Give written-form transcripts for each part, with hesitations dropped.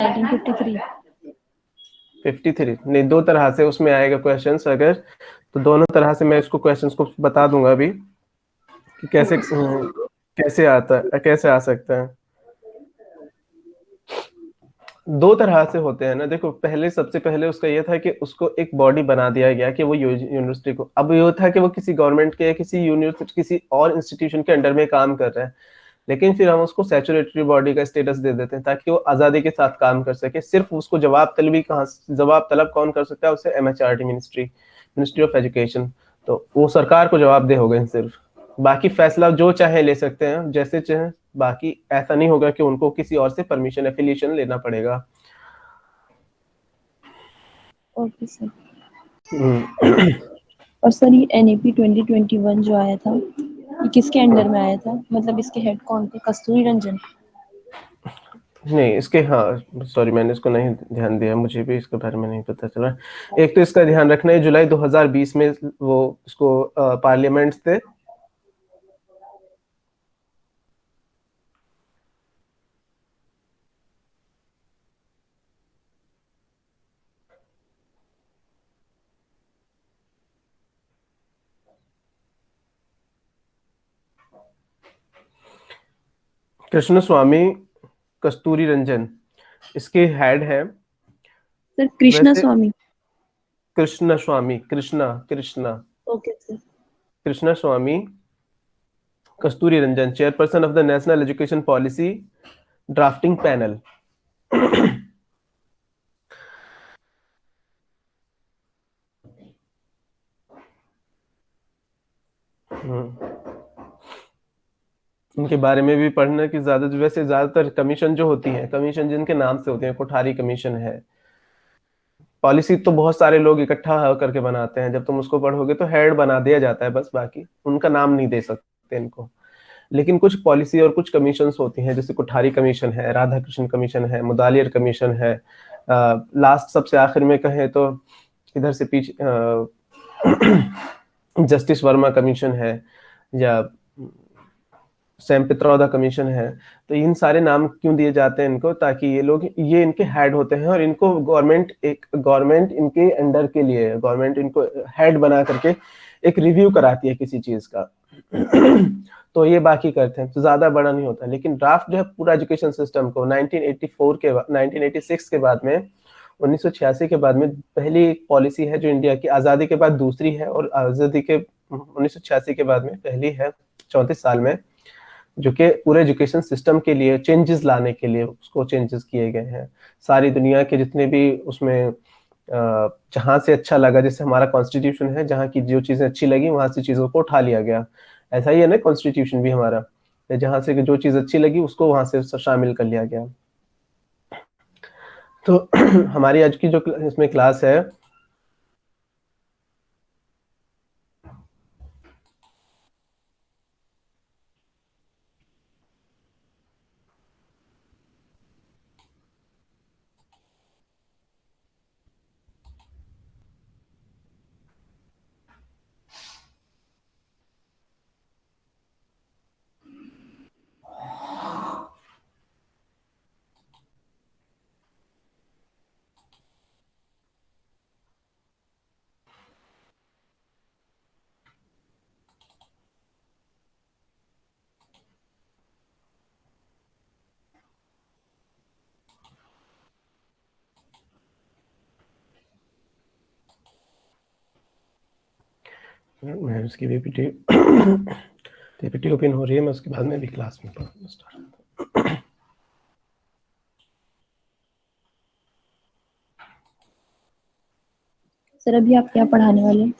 1953। 53 नहीं, दो तरह से उसमें आएगा क्वेश्चंस अगर, तो दोनों तरह से मैं इसको क्वेश्चंस को बता दूंगा अभी कि कैसे ओके सर। कैसे आता है, कैसे आ सकता है। दो तरह से होते हैं ना, देखो पहले सबसे पहले उसका ये था कि उसको एक बॉडी बना दिया गया कि वो यूनिवर्सिटी को, अब ये था कि वो किसी गवर्नमेंट के, किसी यूनिवर्सिटी, किसी और इंस्टीट्यूशन के अंडर में काम कर रहा है, लेकिन फिर हम उसको स्टैट्यूटरी बॉडी का स्टेटस दे देते हैं ताकि वो आजादी के साथ काम कर सके। सिर्फ उसको जवाब तलब कौन कर सकता है, उसे एमएचआरडी, मिनिस्ट्री ऑफ एजुकेशन, तो वो सरकार को जवाबदेह हो गए सिर्फ। बाकी फैसला जो चाहे ले सकते हैं, जैसे चाहे, बाकी ऐसा नहीं होगा कि उनको किसी और से परमिशन, एफिलिएशन लेना पड़ेगा। Okay sir. हम्म। और सर ये एनईपी 2021 जो आया था, ये किसके अंडर में आया था? मतलब इसके हेड कौन थे? कस्तूरी रंजन? नहीं इसके, हाँ सॉरी मैंने इसको नहीं ध्यान दिया, मुझे भी इसके बारे में नहीं पता चला। एक तो इसका ध्यान रखना है, जुलाई 2020 में वो इसको पार्लियामेंट थे। कृष्ण स्वामी कस्तूरी रंजन इसके हेड है। सर कृष्णा वैसे Swamy. Krishna Swamy, Krishna okay sir. Krishna Swamy Kasturi Rangan, chairperson of the national education policy drafting panel. उनके बारे में भी पढ़ना कि ज्यादा, वैसे ज्यादातर कमीशन जो होती है, कमीशन जिनके नाम से होती है, कोठारी कमीशन है। पॉलिसी तो बहुत सारे लोग इकट्ठा करके बनाते हैं, जब तुम उसको पढ़ोगे तो हेड बना दिया जाता है बस, बाकी उनका नाम नहीं दे सकते इनको। लेकिन कुछ पॉलिसी और कुछ कमीशंस होती हैं, जैसे कोठारी कमीशन है, राधा कृष्ण कमीशन है, मुदालियर कमीशन है, लास्ट सबसे आखिर में कहें तो इधर से पीछे जस्टिस वर्मा कमीशन है, या सैम पित्रोदा कमीशन है। तो इन सारे नाम क्यों दिए जाते हैं इनको, ताकि ये लोग, ये इनके हेड होते हैं और इनको गवर्नमेंट इनके अंडर के लिए, गवर्नमेंट इनको हेड बना करके एक रिव्यू कराती है किसी चीज का। तो ये बाकी करते हैं, तो ज्यादा बड़ा नहीं होता। लेकिन ड्राफ्ट जो है पूरा एजुकेशन सिस्टम को 1984 के बाद, 1986 के बाद में, 1986 के बाद में पहली एक पॉलिसी है जो इंडिया की आजादी के बाद दूसरी है, और आजादी के 1986 के बाद में पहली है 34 साल में, जो कि पूरे एजुकेशन सिस्टम के लिए चेंजेस लाने के लिए उसको चेंजेस किए गए हैं। सारी दुनिया के जितने भी उसमें जहां से अच्छा लगा, जैसे हमारा कॉन्स्टिट्यूशन है, जहाँ की जो चीजें अच्छी लगी वहां से चीजों को उठा लिया गया। ऐसा ही है ना कॉन्स्टिट्यूशन भी हमारा, जहां से जो चीज अच्छी लगी उसको वहां से शामिल कर लिया गया। तो हमारी आज की जो इसमें क्लास है, मैं उसकी पीपीटी पीपीटी ओपन हो रही है, मैं उसके बाद में भी क्लास में पढ़ूंगा स्टार्ट। सर अभी आप क्या पढ़ाने वाले हैं?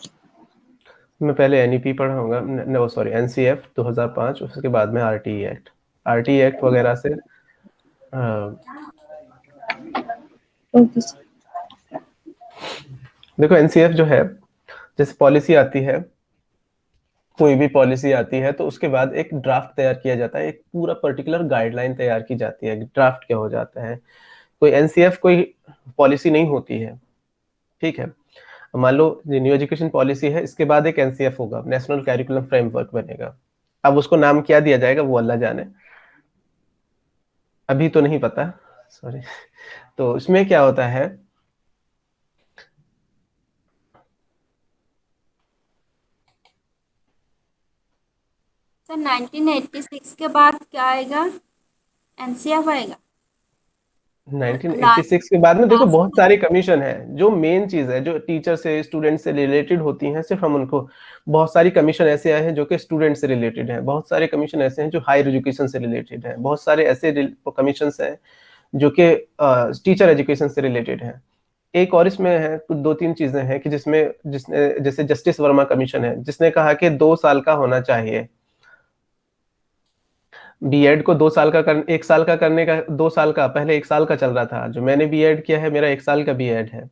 मैं पहले एनईपी पढ़ाऊंगा, नो सॉरी एनसीएफ 2005, उसके बाद में आरटीई एक्ट वगैरह से। Okay sir. देखो एनसीएफ जो है, जैसे पॉलिसी आती है, कोई भी पॉलिसी आती है तो उसके बाद एक ड्राफ्ट तैयार किया जाता है, एक पूरा पर्टिकुलर गाइडलाइन तैयार की जाती है। ड्राफ्ट क्या हो जाता है, कोई एनसीएफ कोई पॉलिसी नहीं होती है, ठीक है। मान लो न्यू एजुकेशन पॉलिसी है, इसके बाद एक एनसीएफ होगा, नेशनल कैरिकुलम फ्रेमवर्क बनेगा। अब उसको नाम क्या दिया जाएगा वो अल्लाह जाने, अभी तो नहीं पता, सॉरी। तो इसमें क्या होता है, सर 1986 के बाद क्या आएगा? एनसीएफ आएगा। लास्ट 1986 के बाद में देखो बहुत लास्ट सारी कमीशन है। जो मेन चीज है जो टीचर से स्टूडेंट से रिलेटेड होती हैं, सिर्फ हम उनको, बहुत सारी कमीशन ऐसे आए हैं जो कि स्टूडेंट से रिलेटेड है, बहुत सारे कमीशन ऐसे हैं जो हायर एजुकेशन से रिलेटेड है, बहुत सारे ऐसे कमीशन हैं जो कि टीचर एजुकेशन से रिलेटेड है। एक और इसमें है कुछ 2-3 चीजें हैं कि जिसने जैसे जस्टिस वर्मा कमीशन है जिसने कहा कि 2 साल का होना चाहिए बीएड को, 2 साल का 1 साल का करने का, 2 साल का, पहले 1 साल का चल रहा था। जो मैंने बीएड किया है मेरा 1 साल का बीएड है।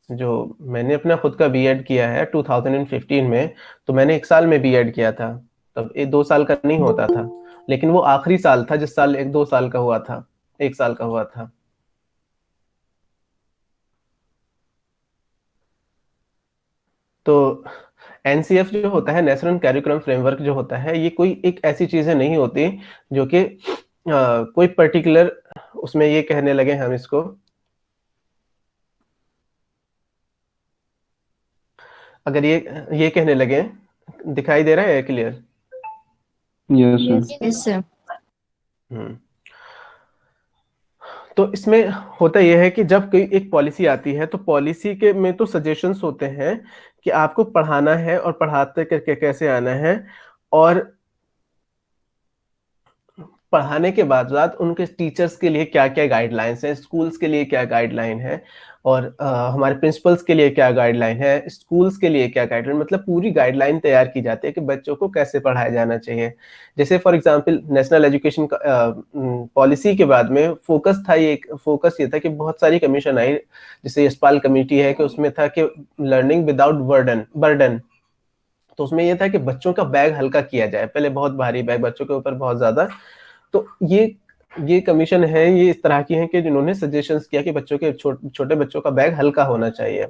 जो मैंने अपना खुद का बीएड किया है 2015 में, तो मैंने 1 साल में बीएड किया था। तब ये 2 साल का नहीं होता था, लेकिन वो आखिरी साल था जिस साल 2 साल का हुआ था, 1 साल का हुआ था। तो एनसीएफ जो होता है, नेशनल कैरिकुलम फ्रेमवर्क जो होता है, ये कोई एक ऐसी चीजें नहीं होती जो कि कोई पर्टिकुलर उसमें ये कहने लगे हम इसको, अगर ये कहने लगे, दिखाई दे रहा है clear? Yes sir. Yes sir. Hmm. तो इसमें होता यह है कि जब कोई एक पॉलिसी आती है तो पॉलिसी के में तो सजेशंस होते हैं कि आपको पढ़ाना है और पढ़ाते करके कैसे आना है, और पढ़ाने के बाद साथ उनके टीचर्स के लिए क्या क्या गाइडलाइंस हैं, स्कूल्स के लिए क्या गाइडलाइन है, और हमारे प्रिंसिपल्स के लिए क्या गाइडलाइन है, स्कूल्स के लिए क्या गाइडलाइन, मतलब पूरी गाइडलाइन तैयार की जाती है कि बच्चों को कैसे पढ़ाया जाना चाहिए। जैसे for example national education policy के बाद में फोकस ये था कि बहुत सारी कमीशन आई, जैसे यशपाल कमेटी है कि उसमें था कि लर्निंग विदाउट बर्डन। तो उसमें यह था कि बच्चों का बैग हल्का किया जाए, पहले बहुत भारी बैग बच्चों के ऊपर बहुत ज्यादा। तो ये कमीशन है, ये इस तरह की है कि जिन्होंने सजेशंस किया कि बच्चों के छोटे बच्चों का बैग हल्का होना चाहिए।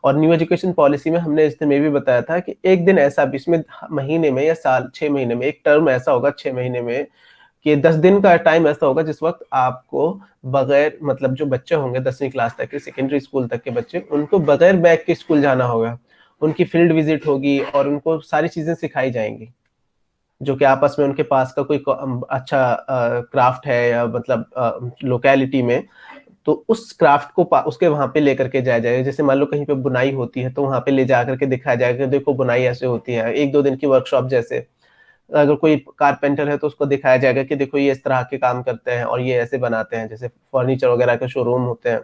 और न्यू एजुकेशन पॉलिसी में हमने इस दिन में भी बताया था कि एक दिन ऐसा भी इसमें महीने में या साल 6 महीने में एक टर्म ऐसा होगा 6 महीने में कि 10 दिन का टाइम ऐसा होगा जिस वक्त आपको बगैर, मतलब जो बच्चे होंगे 10वीं क्लास तक के, सेकेंडरी स्कूल तक के बच्चे, उनको बगैर बैग के स्कूल जाना होगा। उनकी फील्ड विजिट होगी और उनको सारी चीजें सिखाई जाएंगी, जो कि आपस में उनके पास का कोई अच्छा क्राफ्ट है या मतलब लोकेलिटी में, तो उस क्राफ्ट को उसके वहां पे लेकर के जाया जाएगा। जैसे मान लो कहीं पे बुनाई होती है तो वहां पे ले जा करके दिखाया जाएगा कि देखो बुनाई ऐसे होती है, 1-2 दिन की वर्कशॉप जैसे। अगर कोई कारपेंटर है तो उसको दिखाया जाएगा कि देखो ये इस तरह के काम करते हैं और ये ऐसे बनाते हैं, जैसे फर्नीचर वगैरह के शोरूम होते हैं।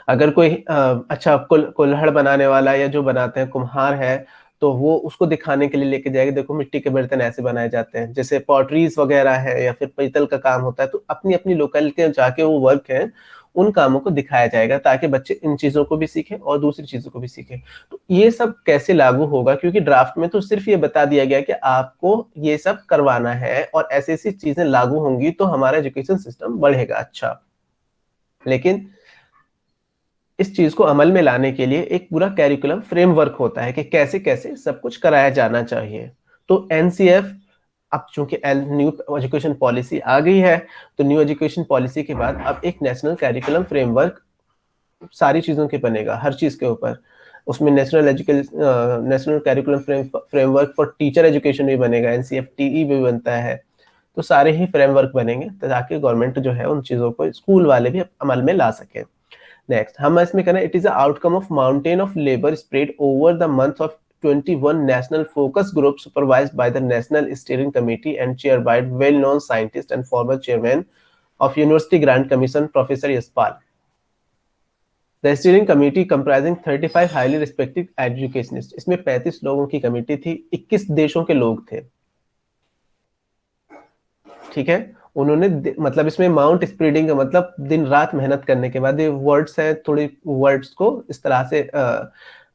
अगर कोई अच्छा कुल्हड़ बनाने वाला या जो बनाते हैं कुम्हार है, तो वो उसको दिखाने के लिए लेके जाएगा, देखो मिट्टी के बर्तन ऐसे बनाए जाते हैं। जैसे पॉटरीज वगैरह है या फिर पीतल का काम होता है, तो अपनी अपनी लोकेलिटी में जाके वो वर्क है उन कामों को दिखाया जाएगा ताकि बच्चे इन चीजों को भी सीखें और दूसरी चीजों को भी सीखें। तो ये सब कैसे लागू होगा, क्योंकि ड्राफ्ट में तो सिर्फ ये बता दिया गया कि आपको ये सब करवाना है और ऐसी ऐसी चीजें लागू होंगी तो हमारा एजुकेशन सिस्टम बढ़ेगा। अच्छा, लेकिन इस चीज को अमल में लाने के लिए एक पूरा कैरिकुलम फ्रेमवर्क होता है कि कैसे कैसे सब कुछ कराया जाना चाहिए। तो एनसीएफ, अब चूंकि न्यू एजुकेशन पॉलिसी आ गई है, तो न्यू एजुकेशन पॉलिसी के बाद अब एक नेशनल कैरिकुलम फ्रेमवर्क सारी चीजों के बनेगा, हर चीज के ऊपर। उसमें national curriculum framework for teacher education भी बनेगा, एनसीएफटीई भी बनता है। तो सारे ही फ्रेमवर्क बनेंगे ताकि गवर्नमेंट जो है उन चीजों को स्कूल वाले भी अमल में ला सके। नेक्स्ट हम इसमें कहना, it is a outcome of mountain of labour spread over the month of 21 national focus group supervised by the National Steering Committee and chaired by well-known scientist and former chairman of University Grant Commission, Professor Yaspal. The steering committee comprising 35 highly respected educationists. इसमें 35 लोगों की committee थी, 21 देशों के लोग थे। ठीक है, उन्होंने मतलब इसमें माउंट स्प्रेडिंग का मतलब दिन रात मेहनत करने के बाद, ये वर्ड्स है, थोड़ी वर्ड्स को इस तरह से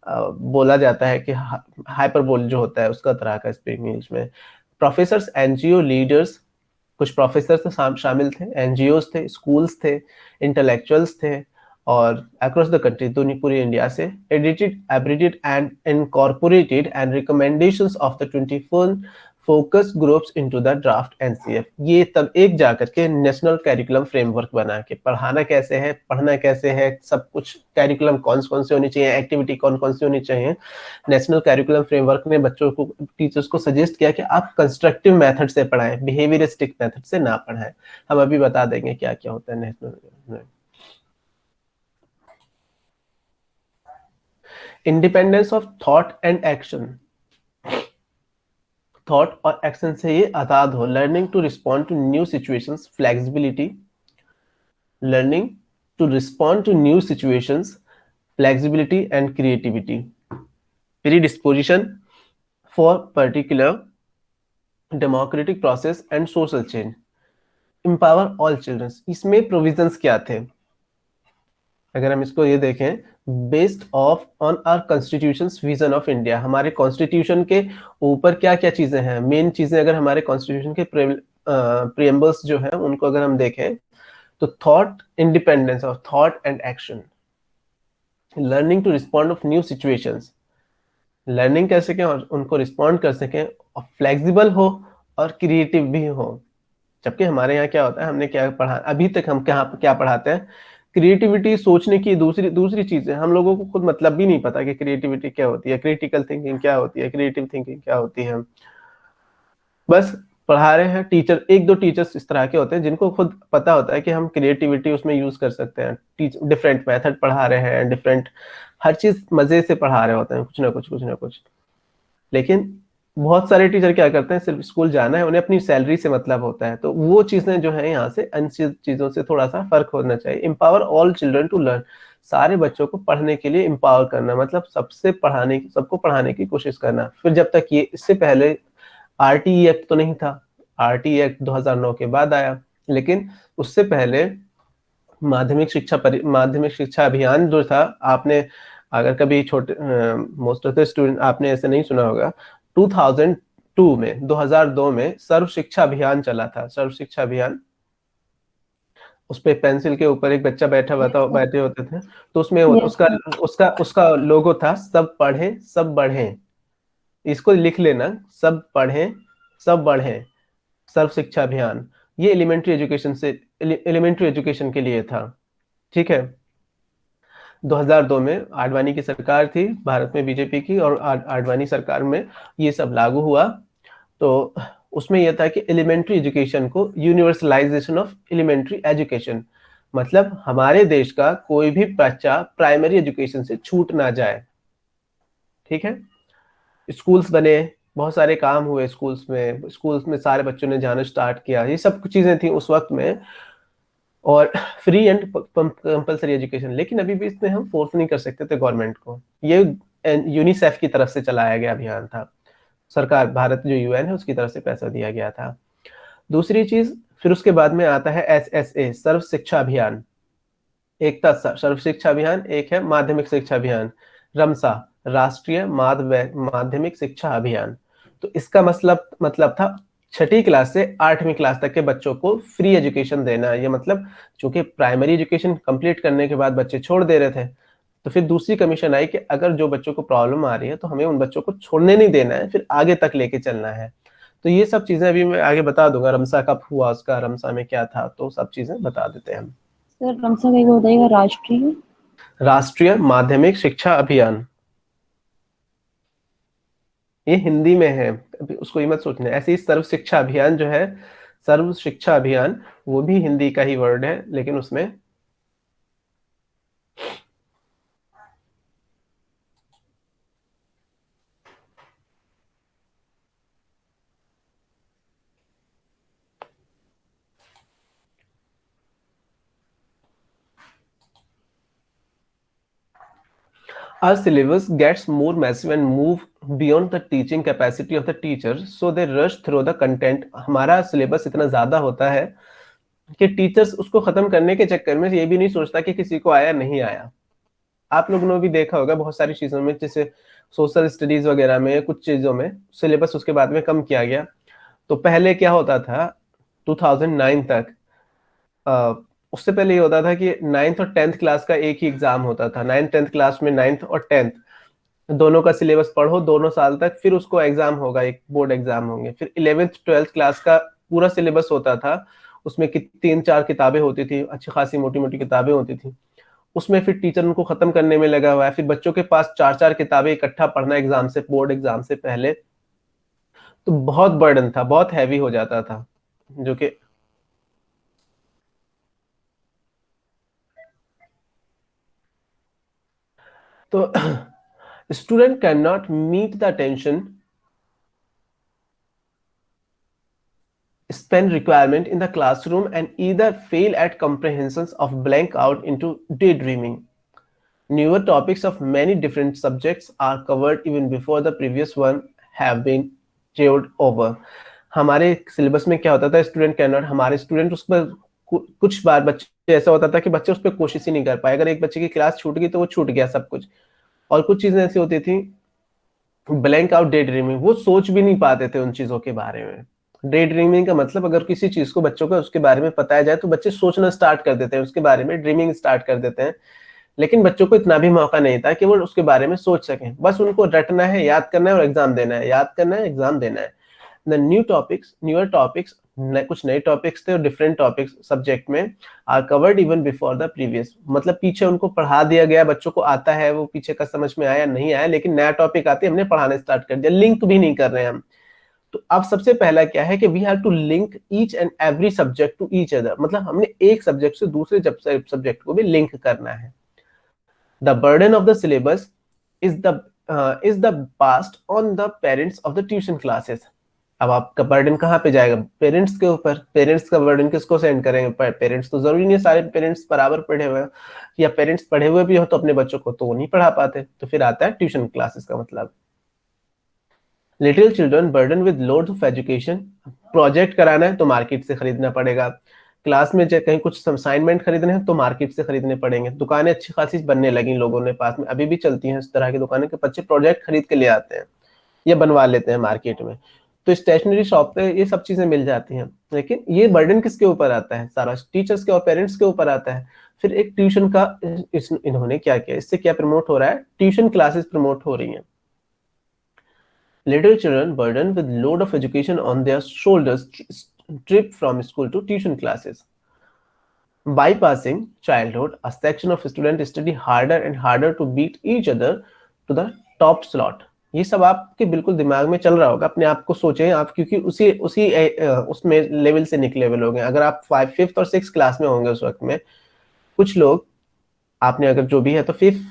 बोला जाता है कि हाइपरबोल जो होता है उसका तरह का स्पेलिंग इंग्लिश में। प्रोफेसर्स, एनजीओ लीडर्स, कुछ प्रोफेसर तो शामिल थे, एनजीओस थे, स्कूल्स थे, इंटेलेक्चुअल्स थे, और अक्रॉस द कंट्री, पूरी इंडिया से, edited, abridged and incorporated and recommendations of the 21 focus groups into the draft NCF. ये तब एक जाकर के नेशनल कैरिकुलम फ्रेमवर्क बना के पढ़ाना कैसे है, पढ़ना कैसे है, सब कुछ कैरिकुलम कौन कौन से होनी चाहिए, एक्टिविटी कौन कौन सी होनी चाहिए। नेशनल कैरिकुलम फ्रेमवर्क ने बच्चों को, टीचर्स को सजेस्ट किया कि आप कंस्ट्रक्टिव मेथड से पढ़ाएं, बिहेवियरिस्टिक मेथड से ना पढ़ाएं। हम अभी बता देंगे क्या क्या होता है national. Independence of thought and action. Thought और एक्शन से ये आजाद हो। Learning to respond to new situations, flexibility. Learning to respond to new situations, flexibility and creativity. Predisposition for particular democratic process and social change. Empower all childrens. इसमें provisions क्या थे, अगर हम इसको ये देखें, based of on our constitution vision of India. हमारे constitution के ऊपर क्या क्या चीजें हैं, मेन चीजें अगर हमारे कॉन्स्टिट्यूशन के प्रियम्बल्स जो हैं उनको अगर हम देखें, तो thought, independence of thought and action, learning to respond of new situations, learning कर सकें और उनको रिस्पॉन्ड कर सकें, और फ्लेक्सिबल हो और क्रिएटिव भी हो। जबकि हमारे यहाँ क्या होता है, हमने क्या पढ़ा अभी तक, हम क्या पढ़ाते हैं, क्रिएटिविटी, सोचने की दूसरी चीजें। हम लोगों को खुद मतलब भी नहीं पता कि क्रिएटिविटी क्या होती है, क्रिटिकल थिंकिंग क्या होती है, क्रिएटिव थिंकिंग क्या होती है। बस पढ़ा रहे हैं। टीचर, एक दो टीचर्स इस तरह के होते हैं जिनको खुद पता होता है कि हम क्रिएटिविटी उसमें यूज कर सकते हैं। डिफरेंट मेथड पढ़ा रहे हैं, डिफरेंट, हर चीज मजे से पढ़ा रहे होते हैं, कुछ ना कुछ। लेकिन बहुत सारे टीचर क्या करते हैं, सिर्फ स्कूल जाना है, उन्हें अपनी सैलरी से मतलब होता है। तो वो चीजें जो है यहाँ से, इन चीजों से थोड़ा सा फर्क होना चाहिए। Empower all children to learn. सारे बच्चों को पढ़ने के लिए एम्पावर करना, मतलब सबको पढ़ाने की कोशिश करना। फिर जब तक ये, इससे पहले आरटीई एक्ट तो नहीं था, आरटीई एक्ट 2009 के बाद आया, लेकिन उससे पहले माध्यमिक शिक्षा अभियान जो था, आपने अगर कभी छोटे, मोस्ट ऑफ द स्टूडेंट आपने ऐसे नहीं सुना होगा, 2002 में सर्व शिक्षा अभियान चला था। सर्व शिक्षा अभियान, उस पे पेंसिल के ऊपर एक बच्चा बैठे होते थे, तो उसमें उसका लोगो था, सब पढ़ें सब बढ़ें। इसको लिख लेना, सब पढ़ें सब बढ़ें, सर्व शिक्षा अभियान। ये एलिमेंट्री एजुकेशन के लिए था, ठीक है। 2002 में आडवाणी की सरकार थी भारत में, बीजेपी की, और आडवाणी सरकार में ये सब लागू हुआ। तो उसमें यह था कि एलिमेंट्री एजुकेशन को, यूनिवर्सलाइजेशन ऑफ एलिमेंट्री एजुकेशन, मतलब हमारे देश का कोई भी बच्चा प्राइमरी एजुकेशन से छूट ना जाए, ठीक है। स्कूल्स बने, बहुत सारे काम हुए स्कूल्स में सारे बच्चों ने जाना स्टार्ट किया, ये सब कुछ चीजें थी उस वक्त में, और फ्री एंड कंपलसरी एजुकेशन। लेकिन अभी भी इसमें हम फोर्स नहीं कर सकते थे गवर्नमेंट को। ये यूनिसेफ की तरफ से चलाया गया अभियान था, सरकार, भारत जो यूएन है उसकी तरफ से पैसा दिया गया था। दूसरी चीज, फिर उसके बाद में आता है एसएसए, सर्व शिक्षा अभियान। एक था सर्व शिक्षा अभियान, एक है माध्यमिक शिक्षा अभियान। रमसा, राष्ट्रीय माध्यमिक शिक्षा अभियान। तो इसका मतलब था 6ठी क्लास से 8वीं क्लास तक के बच्चों को फ्री एजुकेशन देना। ये मतलब, चूंकि प्राइमरी एजुकेशन कंप्लीट करने के बाद बच्चे छोड़ दे रहे थे, तो फिर दूसरी कमीशन आई कि अगर जो बच्चों को प्रॉब्लम आ रही है तो हमें उन बच्चों को छोड़ने नहीं देना है, फिर आगे तक लेके चलना है। तो ये सब चीजें अभी मैं आगे बता दूंगा, रमसा कब हुआ, उसका रमसा में क्या था, तो सब चीजें बता देते हैं हम। सर रमसा का एक बताइएगा, राष्ट्रीय माध्यमिक शिक्षा अभियान, ये हिंदी में है, उसको ये मत सोचना। ऐसे ही सर्व शिक्षा अभियान जो है, सर्व शिक्षा अभियान, वो भी हिंदी का ही वर्ड है, लेकिन उसमें our syllabus gets more massive and move beyond the teaching capacity of the teacher, so they rush through the content। हमारा सिलेबस इतना ज्यादा होता है कि टीचर्स उसको खत्म करने के चक्कर में ये भी नहीं सोचता कि किसी को आया नहीं आया। आप लोगों ने भी देखा होगा बहुत सारी चीजों में, जैसे सोशल स्टडीज वगैरह में, कुछ चीजों में सिलेबस उसके बाद में कम किया गया। तो पहले क्या होता था, 2009 तक, उससे पहले ये होता था कि 9th और 10th क्लास का एक ही एग्जाम होता था। 9th 10th क्लास में 9th और 10th दोनों का सिलेबस पढ़ो दोनों साल तक, फिर उसको एग्जाम होगा, एक बोर्ड एग्जाम होंगे। फिर 11th-12th क्लास का पूरा सिलेबस होता था, उसमें 3-4 किताबें होती थी, अच्छी खासी मोटी मोटी किताबें होती थी। उसमें फिर टीचर उनको खत्म करने में लगा हुआ है, फिर बच्चों के पास 4-4 किताबें इकट्ठा पढ़ना एग्जाम से, बोर्ड एग्जाम से पहले, तो बहुत बर्डन था, बहुत हैवी हो जाता था, जो कि तो student cannot meet the attention span requirement in the classroom and either fail at comprehensions of blank out into daydreaming. Newer topics of many different subjects are covered even before the previous one have been chewed over. हमारे syllabus में क्या होता था, student can not, हमारे student उस पर कुछ बार बच्चे ऐसा होता था कि बच्चे उस पर कोशिश ही नहीं कर पाए, अगर एक बच्चे की क्लास छूट गई तो वो छूट गया सब कुछ। और कुछ चीजें ऐसी होती थी ब्लैंक आउट, डे ड्रीमिंग, वो सोच भी नहीं पाते थे उन चीजों के बारे में। डे ड्रीमिंग का मतलब अगर किसी चीज को बच्चों को उसके बारे में बताया जाए तो बच्चे सोचना स्टार्ट कर देते हैं उसके बारे में, ड्रीमिंग स्टार्ट कर देते हैं, लेकिन बच्चों को इतना भी मौका नहीं था कि वो उसके बारे में सोच सकें। बस उनको रटना है, याद करना है और एग्जाम देना है, याद करना है, एग्जाम देना है। द न्यूअर टॉपिक्स, कुछ नए टॉपिक्स थे और डिफरेंट टॉपिक्स सब्जेक्ट में are covered even before the previous, मतलब पीछे उनको पढ़ा दिया गया, बच्चों को आता है, वो पीछे का समझ में आया नहीं आया, लेकिन नया टॉपिक आते हमने पढ़ाने स्टार्ट कर दिया, लिंक भी नहीं कर रहे हैं हम। तो अब सबसे पहला क्या है कि we have to link each and every subject to each other, मतलब हमने एक सब्जेक्ट से दूसरे सब्जेक्ट को भी लिंक करना है। The burden of the syllabus is the past on the parents of the tuition classes. अब आपका बर्डन कहाँ पे जाएगा, पेरेंट्स के ऊपर। पेरेंट्स का बर्डन किसको सेंड करेंगे, पेरेंट्स तो जरूरी नहीं है सारे पेरेंट्स बराबर पढ़े हुए हैं, या पेरेंट्स पढ़े हुए भी हो तो अपने बच्चों को तो वो नहीं पढ़ा पाते, तो फिर आता है ट्यूशन क्लासेस का मतलब। Little children burden with load of education, project कराना है तो मार्केट से खरीदना पड़ेगा, क्लास में कहीं कुछ असाइनमेंट खरीदने हैं तो मार्केट से खरीदने पड़ेंगे। दुकानें अच्छी खासी बनने लगी लोगों ने पास में, अभी भी चलती हैं इस तरह की दुकानें कि बच्चे प्रोजेक्ट खरीद के ले आते हैं या बनवा लेते हैं मार्केट में, तो स्टेशनरी शॉप पे ये सब चीजें मिल जाती हैं। लेकिन ये बर्डन किसके ऊपर आता है, सारा टीचर्स के और पेरेंट्स के ऊपर आता है। फिर एक ट्यूशन का इन्होंने क्या किया, इससे क्या प्रमोट हो रहा है, ट्यूशन क्लासेस प्रमोट हो रही हैं। Little children burdened with load of education on their shoulders trip from school to tuition classes. Bypassing childhood, a section of students study harder and harder to beat each other to the top slot. ये सब आपके बिल्कुल दिमाग में चल रहा होगा, अपने आप को सोचें आप, क्योंकि उसमें लेवल से निकले हुए लोग हैं। अगर आप 5th और 6th क्लास में होंगे उस वक्त में, कुछ लोग आपने अगर जो भी है तो 5th,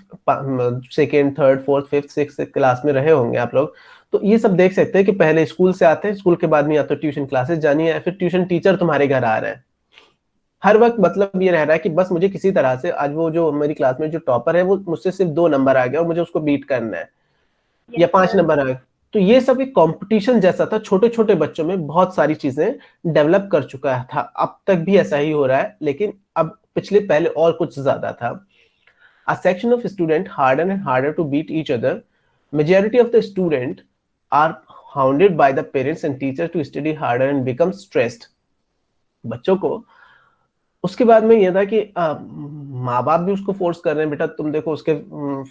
2nd, 3rd, 4th, 5th, 6th class में रहे होंगे आप लोग, तो ये सब देख सकते हैं कि पहले स्कूल से आते हैं, स्कूल के बाद में या तो ट्यूशन क्लासेस जानी है, फिर ट्यूशन टीचर तुम्हारे घर आ रहा है। हर वक्त मतलब ये रह रहा है कि बस मुझे किसी तरह से, आज वो जो मेरी क्लास में जो टॉपर है वो मुझसे सिर्फ 2 नंबर आ गया और मुझे उसको बीट करना है, या 5 नंबर आ गए। तो ये सब एक कंपटीशन जैसा था, छोटे छोटे बच्चों में बहुत सारी चीजें डेवलप कर चुका था। अब तक भी ऐसा ही हो रहा है, लेकिन अब पहले और कुछ ज्यादा था। A section of students harder and harder to beat each other. Majority of the students are hounded by the parents and teachers to study harder and become stressed. बच्चों को उसके बाद में यह था कि माँ बाप भी उसको फोर्स कर रहे हैं, बेटा तुम देखो उसके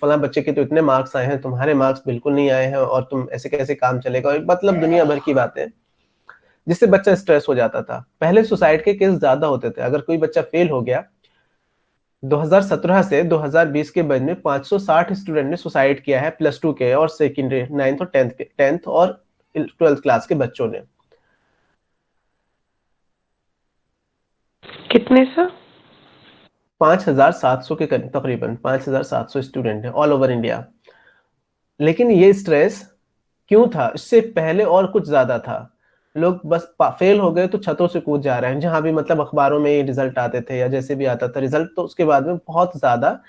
फला बच्चे के तो इतने मार्क्स आए हैं, तुम्हारे मार्क्स बिल्कुल नहीं आए हैं, और तुम ऐसे कैसे काम चलेगा, मतलब दुनिया भर की बातें, जिससे बच्चा स्ट्रेस हो जाता था। पहले सुसाइड के केस ज्यादा होते थे, अगर कोई बच्चा फेल हो गया 2017 से 2020 के बीच में 560 स्टूडेंट ने सुसाइड किया है, +2 के और सेकेंडरी 9th और 10th और 12th क्लास के बच्चों ने। कितने सर? 5700 के करीब, तकरीबन 5700 स्टूडेंट हैं ऑल ओवर इंडिया। लेकिन ये स्ट्रेस क्यों था, इससे पहले और कुछ ज्यादा था। लोग बस फेल हो गए तो छतों से कूद जा रहे हैं, जहां भी मतलब अखबारों में ये रिजल्ट आते थे या जैसे भी आता था रिजल्ट, तो उसके बाद में बहुत ज्यादा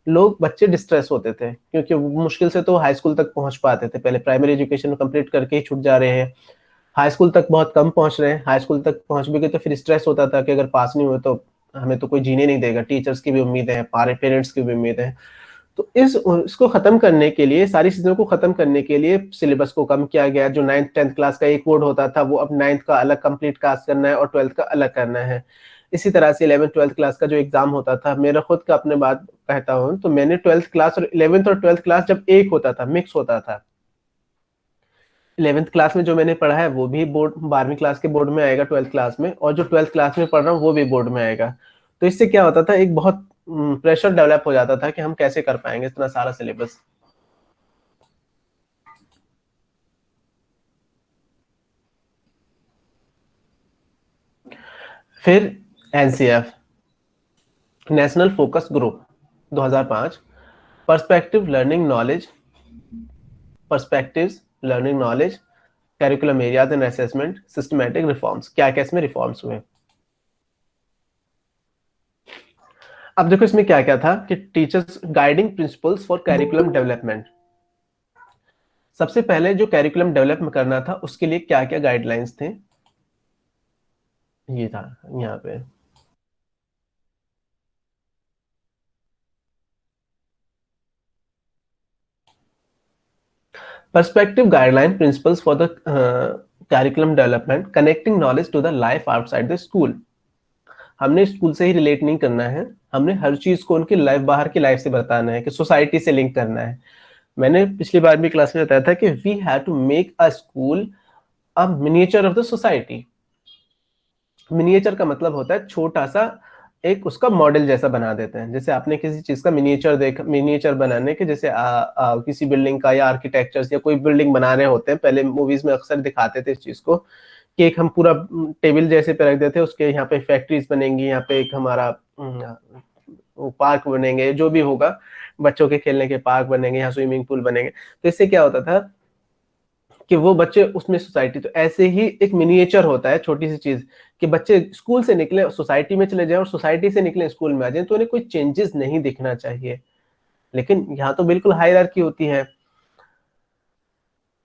लोग बच्चे डिस्ट्रेस होते थे, क्योंकि मुश्किल से तो हाई स्कूल तक पहुंच पाते थे, पहले प्राइमरी एजुकेशन कंप्लीट करके ही छूट जा रहे हैं, हाई स्कूल तक बहुत कम पहुंच रहे हैं, हाई स्कूल तक पहुंच भी गए तो फिर स्ट्रेस होता था कि अगर पास नहीं हुए तो हमें तो कोई जीने नहीं देगा, टीचर्स की भी उम्मीद है, पेरेंट्स की भी उम्मीद है। तो इसको खत्म करने के लिए, सारी चीजों को खत्म करने के लिए सिलेबस को कम किया गया। जो 9th 10th क्लास का एक बोर्ड होता था वो अब 9th का अलग कंप्लीट कास्ट करना है और 12th का अलग करना है। इसी तरह से 11th 12th क्लास का जो एग्जाम होता था, मेरा खुद का अपने बात कहता हूँ तो मैंने 12th क्लास और 11th और 12th क्लास जब एक होता था, मिक्स होता था, 11th क्लास में जो मैंने पढ़ा है वो भी बोर्ड 12वीं क्लास के बोर्ड में आएगा 12th क्लास में, और जो 12th क्लास में पढ़ रहा हूँ वो भी बोर्ड में आएगा। तो इससे क्या होता था, एक बहुत प्रेशर डेवलप हो जाता था कि हम कैसे कर पाएंगे इतना सारा सिलेबस। फिर NCF, national focus group 2005, perspective learning knowledge, perspectives learning knowledge, curriculum areas and assessment, systematic reforms. क्या क्या इसमें रिफॉर्म्स हुए? अब देखो इसमें क्या क्या था कि teachers guiding principles for curriculum development. सबसे पहले जो कैरिकुलम डेवलप करना था उसके लिए क्या क्या गाइडलाइंस थे, ये था यहाँ पे। Perspective guideline principles for the curriculum development, connecting knowledge to the life outside the school. हमने स्कूल से ही रिलेट नहीं करना है, हमने हर चीज को उनकी लाइफ, बाहर की लाइफ से बताना है, कि सोसाइटी से लिंक करना है। मैंने पिछली बार भी क्लास में बताया था कि we have to make a school a miniature of the society. Miniature का मतलब होता है छोटा सा एक उसका मॉडल जैसा बना देते हैं। जैसे आपने किसी चीज का मिनिएचर बनाने के, जैसे किसी बिल्डिंग का या आर्किटेक्चर या कोई बिल्डिंग बना रहे होते हैं, पहले मूवीज में अक्सर दिखाते थे इस चीज को, कि एक हम पूरा टेबल जैसे पे रख देते हैं, उसके यहाँ पे फैक्ट्रीज बनेंगी, यहाँ पे एक हमारा पार्क बनेंगे, जो भी होगा, बच्चों के खेलने के पार्क बनेंगे, यहाँ स्विमिंग पूल बनेंगे। तो इससे क्या होता था कि वो बच्चे उसमें सोसाइटी, तो ऐसे ही एक मिनिएचर होता है छोटी सी चीज, कि बच्चे स्कूल से निकले सोसाइटी में चले जाए और सोसाइटी से निकले स्कूल में आ जाए, तो उन्हें कोई चेंजेस नहीं दिखना चाहिए। लेकिन यहाँ तो बिल्कुल हायरार्की होती है।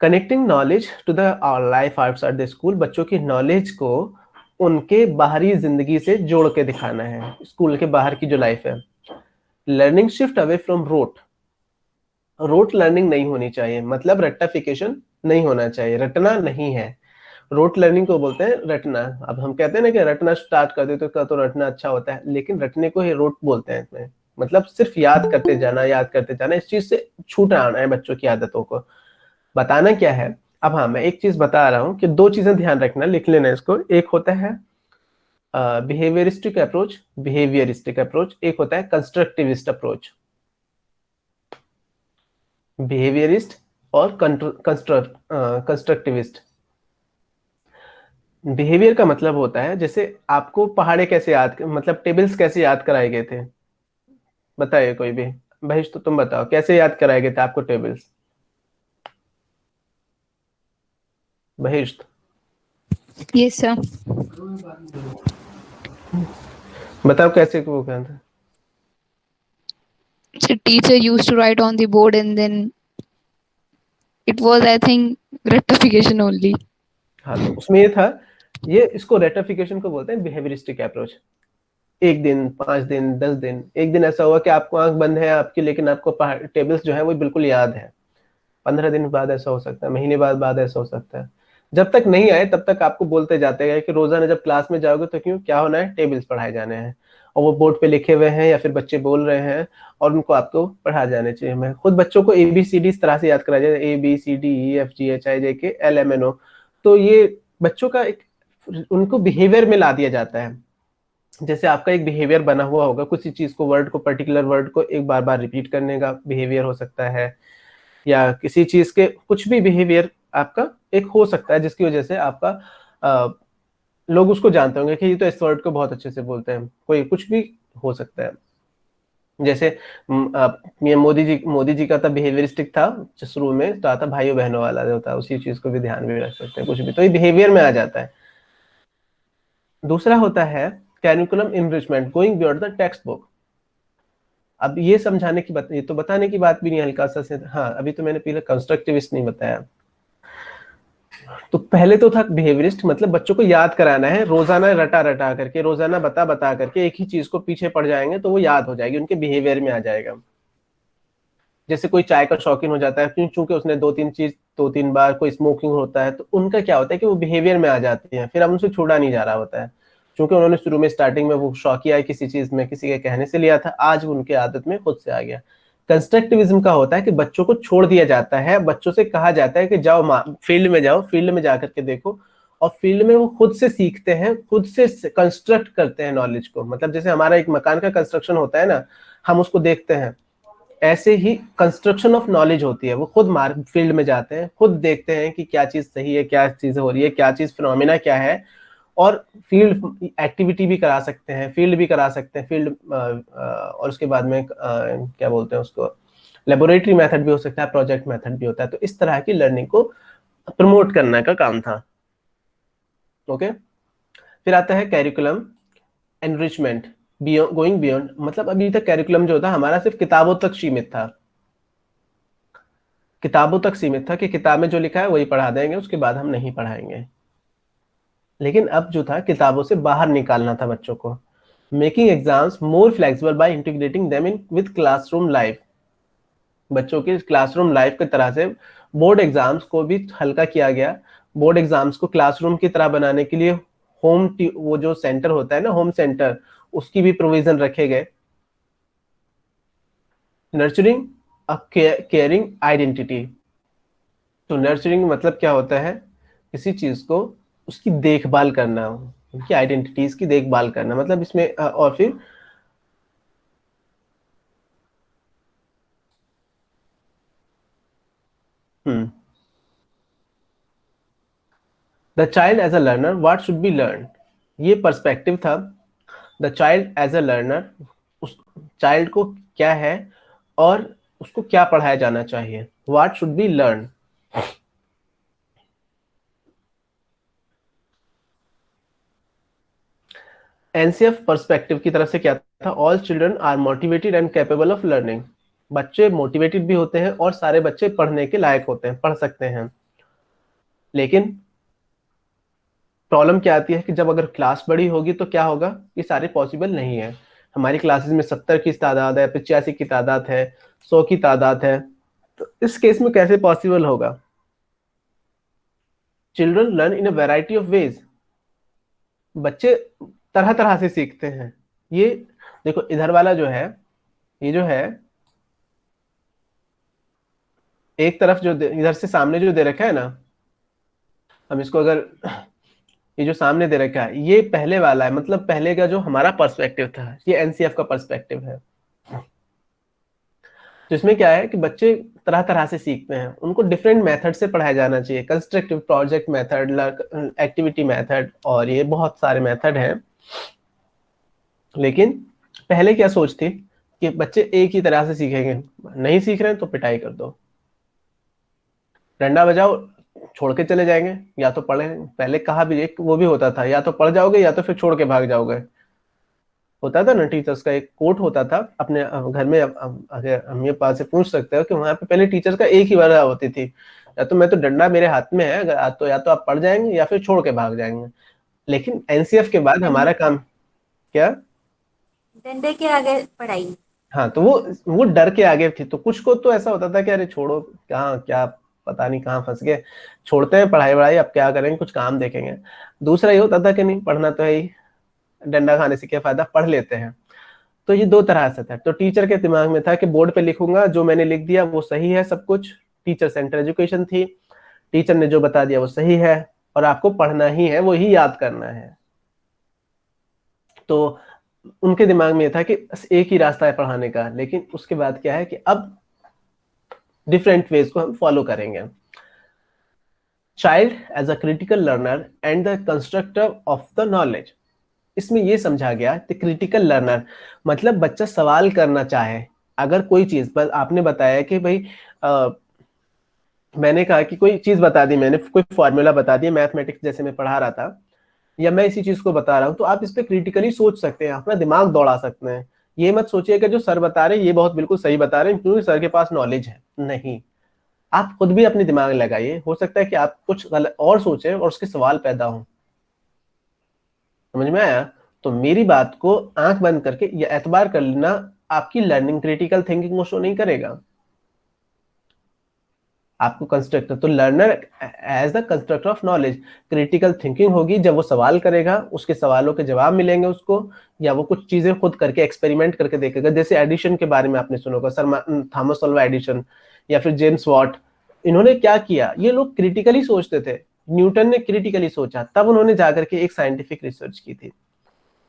Connecting knowledge to the life outside the school, बच्चों की नॉलेज को उनके बाहरी जिंदगी से जोड़ के दिखाना है, स्कूल के बाहर की जो लाइफ है। Learning shift away from rote learning नहीं होनी चाहिए, मतलब रट्टाफिकेशन नहीं होना चाहिए, रटना नहीं है। रोट लर्निंग को बोलते हैं रटना। अब हम कहते हैं ना कि रटना स्टार्ट कर दे तो रटना अच्छा होता है, लेकिन रटने को ही रोट बोलते हैं इसमें। मतलब सिर्फ याद करते जाना, याद करते जाना, इस चीज से छूट आना है बच्चों की आदतों को। बताना क्या है, अब हाँ मैं एक चीज बता रहा हूँ कि दो चीजें ध्यान रखना, लिख लेना इसको। एक होता है बिहेवियरिस्टिक अप्रोच, एक होता है कंस्ट्रक्टिविस्ट अप्रोच। बिहेवियरिस्ट और कंस्ट्रक्टिविस्ट। बिहेवियर का मतलब होता है, जैसे आपको पहाड़े कैसे मतलब टेबल्स कैसे याद कराए गए थे, बताइए कोई भी। बहिश तो तुम बताओ कैसे याद कराए गए थे आपको टेबल्स, बहिश। Yes, sir. बताओ कैसे वो क्या था। So teacher used to write on the board and then it was, I think, gratification only. हाँ तो उसमें ये था, ये इसको रेटिफिकेशन को बोलते हैं बिहेवियरिस्टिक अप्रोच। 1 दिन, 5 दिन, 10 दिन, एक दिन ऐसा हुआ कि आपको आंख बंद है आपकी, लेकिन आपको टेबल्स जो है वो बिल्कुल याद है। 15 दिन बाद ऐसा हो सकता है, महीने बाद ऐसा हो सकता है। जब तक नहीं आए तब तक आपको बोलते जाते हैं कि रोजाना जब क्लास में जाओगे तो क्यों क्या होना है, टेबल्स पढ़ाए जाने हैं, और वो बोर्ड पे लिखे हुए हैं या फिर बच्चे बोल रहे हैं और उनको आपको पढ़ा जाने चाहिए। मैं खुद बच्चों को ABCD इस तरह से याद कराया जाए, ABCDEFGHIJKLMNO। तो ये बच्चों का एक, उनको बिहेवियर में ला दिया जाता है। जैसे आपका एक बिहेवियर बना हुआ होगा, कुछ चीज को, वर्ड को, पर्टिकुलर वर्ड को एक बार बार रिपीट करने का बिहेवियर हो सकता है, या किसी चीज के कुछ भी बिहेवियर आपका एक हो सकता है जिसकी वजह से आपका लोग उसको जानते होंगे कि ये तो इस वर्ड को बहुत अच्छे से बोलते हैं, कोई कुछ भी हो सकता है। जैसे ये मोदी जी का था बिहेवियरिस्टिक था, शुरू में तो आता भाइयों बहनों वाला जो था, उसी चीज को भी ध्यान में रख सकते हैं, कुछ भी तो ये बिहेवियर में आ जाता है। दूसरा होता है curriculum enrichment, going beyond the text book. अब ये समझाने की बात, ये तो बताने की बात भी नहीं, हल्का सा से, हाँ अभी तो मैंने पहले कंस्ट्रक्टिविस्ट नहीं बताया। तो पहले तो था बिहेवियरिस्ट, मतलब बच्चों को याद कराना है, रोजाना रटा रटा करके, रोजाना बता बता करके एक ही चीज को पीछे पड़ जाएंगे तो वो याद हो जाएगी, उनके बिहेवियर में आ जाएगा। जैसे कोई चाय का शौकीन हो जाता है, क्यों, चूंकि उसने 2-3 बार, कोई स्मोकिंग होता है तो उनका क्या होता है कि वो बिहेवियर में आ जाती है, फिर अब उनसे छूटा नहीं जा रहा होता है। क्योंकि उन्होंने शुरू में स्टार्टिंग में वो शौकिया है किसी चीज में, किसी के कहने से लिया था, आज वो उनके आदत में खुद से आ गया। कंस्ट्रक्टिविज्म का होता है कि बच्चों को छोड़ दिया जाता है, बच्चों से कहा जाता है कि जाओ फील्ड में जाओ, फील्ड में जाकर के देखो, और फील्ड में वो खुद से सीखते हैं, खुद से कंस्ट्रक्ट करते हैं नॉलेज को। मतलब जैसे हमारा एक मकान का कंस्ट्रक्शन होता है ना, हम उसको देखते हैं, ऐसे ही कंस्ट्रक्शन ऑफ नॉलेज होती है। वो खुद फील्ड में जाते हैं, खुद देखते हैं कि क्या चीज सही है, क्या चीज हो रही है, क्या चीज फिनोमिना क्या है, और फील्ड एक्टिविटी भी करा सकते हैं, फील्ड भी करा सकते हैं, फील्ड और उसके बाद में क्या बोलते हैं उसको, लेबोरेटरी मेथड भी हो सकता है, प्रोजेक्ट मेथड भी होता है। तो इस तरह की लर्निंग को प्रमोट करने का काम था। ओके, फिर आता है कैरिकुलम एनरिचमेंट, गोइंग बियॉन्ड। मतलब अभी तक कैरिकुलम जो था हमारा सिर्फ किताबों तक सीमित था, किताबों तक सीमित था कि किताब में जो लिखा है वही पढ़ा देंगे, उसके बाद हम नहीं पढ़ाएंगे। लेकिन अब जो था किताबों से बाहर निकालना था बच्चों को। Making exams more flexible by integrating them in with classroom life. बच्चों की क्लासरूम लाइफ की तरह से बोर्ड एग्जाम्स को भी हल्का किया गया। बोर्ड एग्जाम्स को क्लासरूम की तरह बनाने के लिए वो जो सेंटर होता है ना, होम सेंटर, उसकी भी प्रोविजन रखे गए। नर्चरिंग अ केयरिंग आइडेंटिटी। तो नर्चरिंग मतलब क्या होता है, किसी चीज को उसकी देखभाल करना, उनकी आइडेंटिटीज की देखभाल करना। मतलब इसमें और फिर the child as a learner what should be learn. ये पर्सपेक्टिव था, the child as a learner, उस चाइल्ड को क्या है और उसको क्या पढ़ाया जाना चाहिए, what should be learn. NCF perspective की तरफ से क्या था, all children are motivated and capable of learning. बच्चे मोटिवेटेड भी होते हैं और सारे बच्चे पढ़ने के लायक होते हैं, पढ़ सकते हैं। लेकिन प्रॉब्लम क्या आती है कि जब अगर क्लास बड़ी होगी तो क्या होगा, ये सारे पॉसिबल नहीं है। हमारी क्लासेस में 70 की तादाद है, 85 की तादाद है, 100 की तादाद है, तो इस केस में कैसे पॉसिबल होगा। Children learn in a variety of ways. बच्चे तरह तरह से सीखते हैं। ये देखो इधर वाला जो है, ये जो है एक तरफ जो इधर से सामने जो दे रखा है ना, हम इसको अगर ये जो सामने दे रखा है ये पहले वाला है, मतलब पहले का जो हमारा पर्सपेक्टिव था, ये एनसीएफ का पर्सपेक्टिव है। तो इसमें क्या है कि बच्चे तरह तरह से सीखते हैं, उनको डिफरेंट मेथड से पढ़ाया जाना चाहिए, constructive, project method, activity method, और ये बहुत सारे मेथड हैं। लेकिन पहले क्या सोच थी कि बच्चे एक ही तरह से सीखेंगे, नहीं सीख रहे हैं तो पिटाई कर दो, डंडा बजाओ, छोड़ के चले जाएंगे, या तो पढ़े। पहले कहा भी एक वो भी होता था, या तो पढ़ जाओगे या तो फिर छोड़ के भाग जाओगे। होता था ना, टीचर्स का एक कोट होता था अपने घर में। अगर अम्मी पापा से पूछ सकते हो कि वहां पे पहले टीचर्स का एक ही वाला होती थी, या तो मैं तो डंडा मेरे हाथ में है, अगर तो या तो आप पढ़ जाएंगे या फिर छोड़ के भाग जाएंगे। लेकिन एनसीएफ के बाद हमारा काम क्या, डंडे के आगे पढ़ाई। हाँ, तो वो डर के आगे थी। तो कुछ को तो ऐसा होता था कि अरे छोड़ो, कहाँ क्या पता नहीं कहाँ फंस गए, छोड़ते हैं पढ़ाई वढ़ाई, अब क्या करेंगे, कुछ काम देखेंगे। दूसरा ये होता था कि नहीं पढ़ना तो है ही, डंडा खाने से क्या फायदा, पढ़ लेते हैं। तो ये दो तरह से था। तो टीचर के दिमाग में था कि बोर्ड पे लिखूंगा, जो मैंने लिख दिया वो सही है सब कुछ। टीचर सेंटर एजुकेशन थी, टीचर ने जो बता दिया वो सही है, और आपको पढ़ना ही है, वो ही याद करना है। तो उनके दिमाग में था कि एक ही रास्ता है पढ़ाने का। लेकिन उसके बाद क्या है कि अब डिफरेंट वेज को हम फॉलो करेंगे। Child as a critical learner and the constructor of the knowledge. इसमें ये समझा गया कि क्रिटिकल लर्नर मतलब बच्चा सवाल करना चाहे। अगर कोई चीज बस आपने बताया कि भाई मैंने कहा कि कोई चीज बता दी, मैंने कोई फॉर्मूला बता दिया, मैथमेटिक्स जैसे मैं पढ़ा रहा था, या मैं इसी चीज को बता रहा हूँ, तो आप इस पे क्रिटिकली सोच सकते हैं, अपना दिमाग दौड़ा सकते हैं। ये मत सोचिए कि जो सर बता रहे हैं ये बहुत बिल्कुल सही बता रहे हैं क्योंकि सर के पास नॉलेज है। नहीं, आप खुद भी अपनी दिमाग लगाइए, हो सकता है कि आप कुछ गलत और सोचें और उसके सवाल पैदा हों। समझ में आया। तो मेरी बात को आंख बंद करके या एतबार कर लेना, आपकी लर्निंग क्रिटिकल थिंकिंग को शो नहीं करेगा। आपको कंस्ट्रक्टर, तो learner as the constructor of knowledge, critical thinking होगी जब वो सवाल करेगा, उसके सवालों के जवाब मिलेंगे उसको, या वो कुछ चीजें खुद करके एक्सपेरिमेंट करके देखेगा। जैसे एडिशन के बारे में आपने सुना होगा, सर थॉमस अल्वा एडिशन या फिर जेम्स वॉट, इन्होंने क्या किया, ये लोग क्रिटिकली सोचते थे। न्यूटन ने क्रिटिकली सोचा, तब उन्होंने जाकर के एक साइंटिफिक रिसर्च की थी।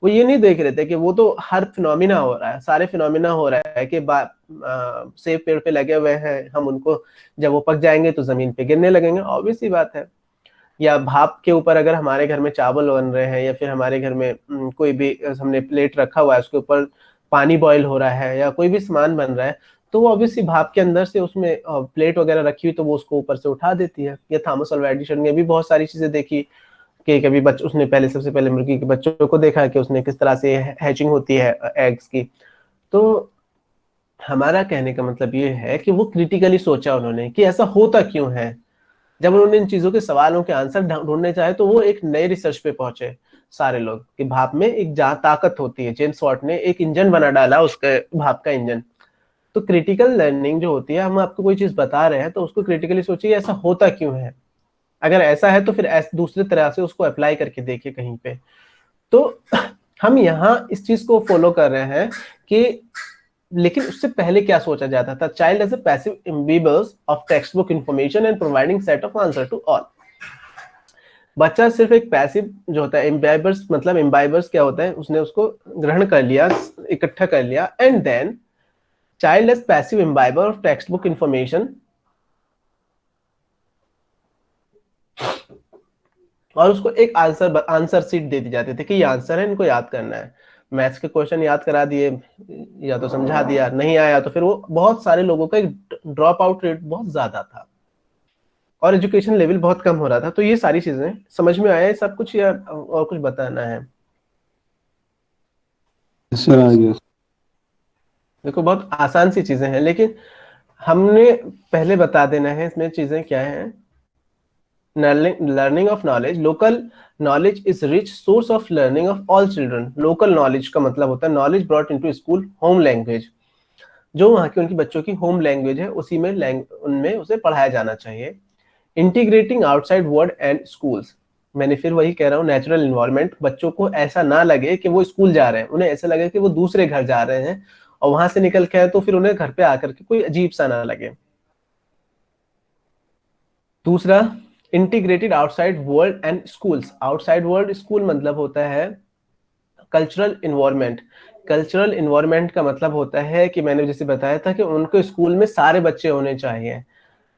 वो ये नहीं देख रहे थे कि वो तो हर फिनोमिना हो रहा है, सारे फिनोमिना हो रहा है कि सेब पेड़ पे लगे हुए हैं, हम उनको जब वो पक जाएंगे तो जमीन पे गिरने लगेंगे, ऑब्वियस सी बात है। या भाप के ऊपर अगर हमारे घर में चावल बन रहे हैं, या फिर हमारे घर में कोई भी हमने प्लेट रखा हुआ है, उसके ऊपर पानी बॉईल हो रहा है, या कोई भी सामान बन रहा है, तो वो ऑब्वियसली भाप के अंदर से उसमें प्लेट वगैरह रखी हुई तो वो उसको ऊपर से उठा देती है। या थॉमस अल्वा एडिशन ने भी बहुत सारी चीजें देखी कि कभी उसने सबसे पहले मुर्गी के बच्चों को देखा कि उसने किस तरह से हैचिंग होती है एग्स की। तो हमारा कहने का मतलब ये है कि वो क्रिटिकली सोचा उन्होंने कि ऐसा होता क्यों है। जब उन्होंने इन चीजों के सवालों के आंसर ढूंढने चाहे तो वो एक नए रिसर्च पे पहुंचे सारे लोग कि भाप में एक ताकत होती है। जेम्स वॉट ने एक इंजन बना डाला, उसके भाप का इंजन। तो क्रिटिकल लर्निंग जो होती है, हम आपको कोई चीज बता रहे हैं तो उसको क्रिटिकली सोचिए ऐसा होता क्यों है, अगर ऐसा है तो फिर दूसरी तरह से उसको अप्लाई करके देखिए कहीं पे। तो हम यहाँ इस चीज को फॉलो कर रहे हैं कि, लेकिन उससे पहले क्या सोचा जाता था, child as a passive imbibers of text book information and providing set of answer to all. बच्चा सिर्फ एक पैसिव जो होता है, इम्बाइबर्स मतलब इम्बाइबर्स क्या होता है, उसने उसको ग्रहण कर लिया, इकट्ठा कर लिया, and then child as passive imbiber of text book information, और उसको एक आंसर शीट दे दी जाती थी कि ये आंसर है, इनको याद करना है। मैथ्स के क्वेश्चन याद करा दिए या तो समझा दिया, नहीं आया तो फिर वो बहुत सारे लोगों का एक ड्रॉप आउट रेट बहुत ज्यादा था और एजुकेशन लेवल बहुत कम हो रहा था। तो ये सारी चीजें समझ में आया सब कुछ, या और कुछ बताना है? सर आ गया। देखो बहुत आसान सी चीजें हैं, लेकिन हमने पहले बता देना है इसमें चीजें क्या है। Learning of knowledge, local knowledge is rich source of learning of all children. Local knowledge का मतलब होता है knowledge brought into school, home language, जो वहाँ की उनकी बच्चों की होम लैंग्वेज है उसी में उनमें उसे पढ़ाया जाना चाहिए। Integrating outside world and schools, मैंने फिर वही कह रहा हूँ, नेचुरल इन्वायरमेंट, बच्चों को ऐसा ना लगे कि वो स्कूल जा रहे हैं, उन्हें ऐसा लगे कि वो दूसरे घर जा रहे हैं और वहां से निकल के आए तो फिर उन्हें घर पे आकर के कोई अजीब सा ना लगे। दूसरा, integrated outside world and schools. Outside world, school मतलब होता है कल्चरल इन्वायरमेंट। कल्चरल इन्वायरमेंट का मतलब होता है कि मैंने जैसे बताया था कि उनको स्कूल में सारे बच्चे होने चाहिए।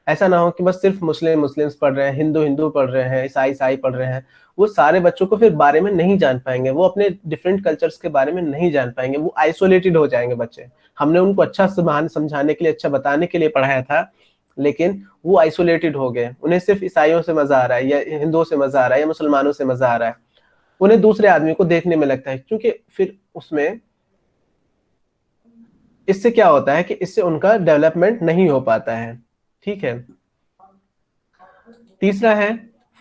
ऐसा ना हो कि बस सिर्फ मुस्लिम्स पढ़ रहे हैं, हिंदू पढ़ रहे हैं, ईसाई पढ़ रहे हैं। वो सारे बच्चों को फिर बारे में नहीं जान पाएंगे, वो अपने डिफरेंट कल्चर्स के बारे में नहीं जान पाएंगे, वो आइसोलेटेड हो जाएंगे बच्चे। हमने उनको अच्छा समझाने के लिए, अच्छा बताने के लिए पढ़ाया था, लेकिन वो आइसोलेटेड हो गए। उन्हें सिर्फ ईसाइयों से मजा आ रहा है, या हिंदुओं से मजा आ रहा है, या मुसलमानों से मजा आ रहा है। उन्हें दूसरे आदमी को देखने में लगता है, क्योंकि फिर उसमें इससे क्या होता है कि इससे उनका डेवलपमेंट नहीं हो पाता है। ठीक है। तीसरा है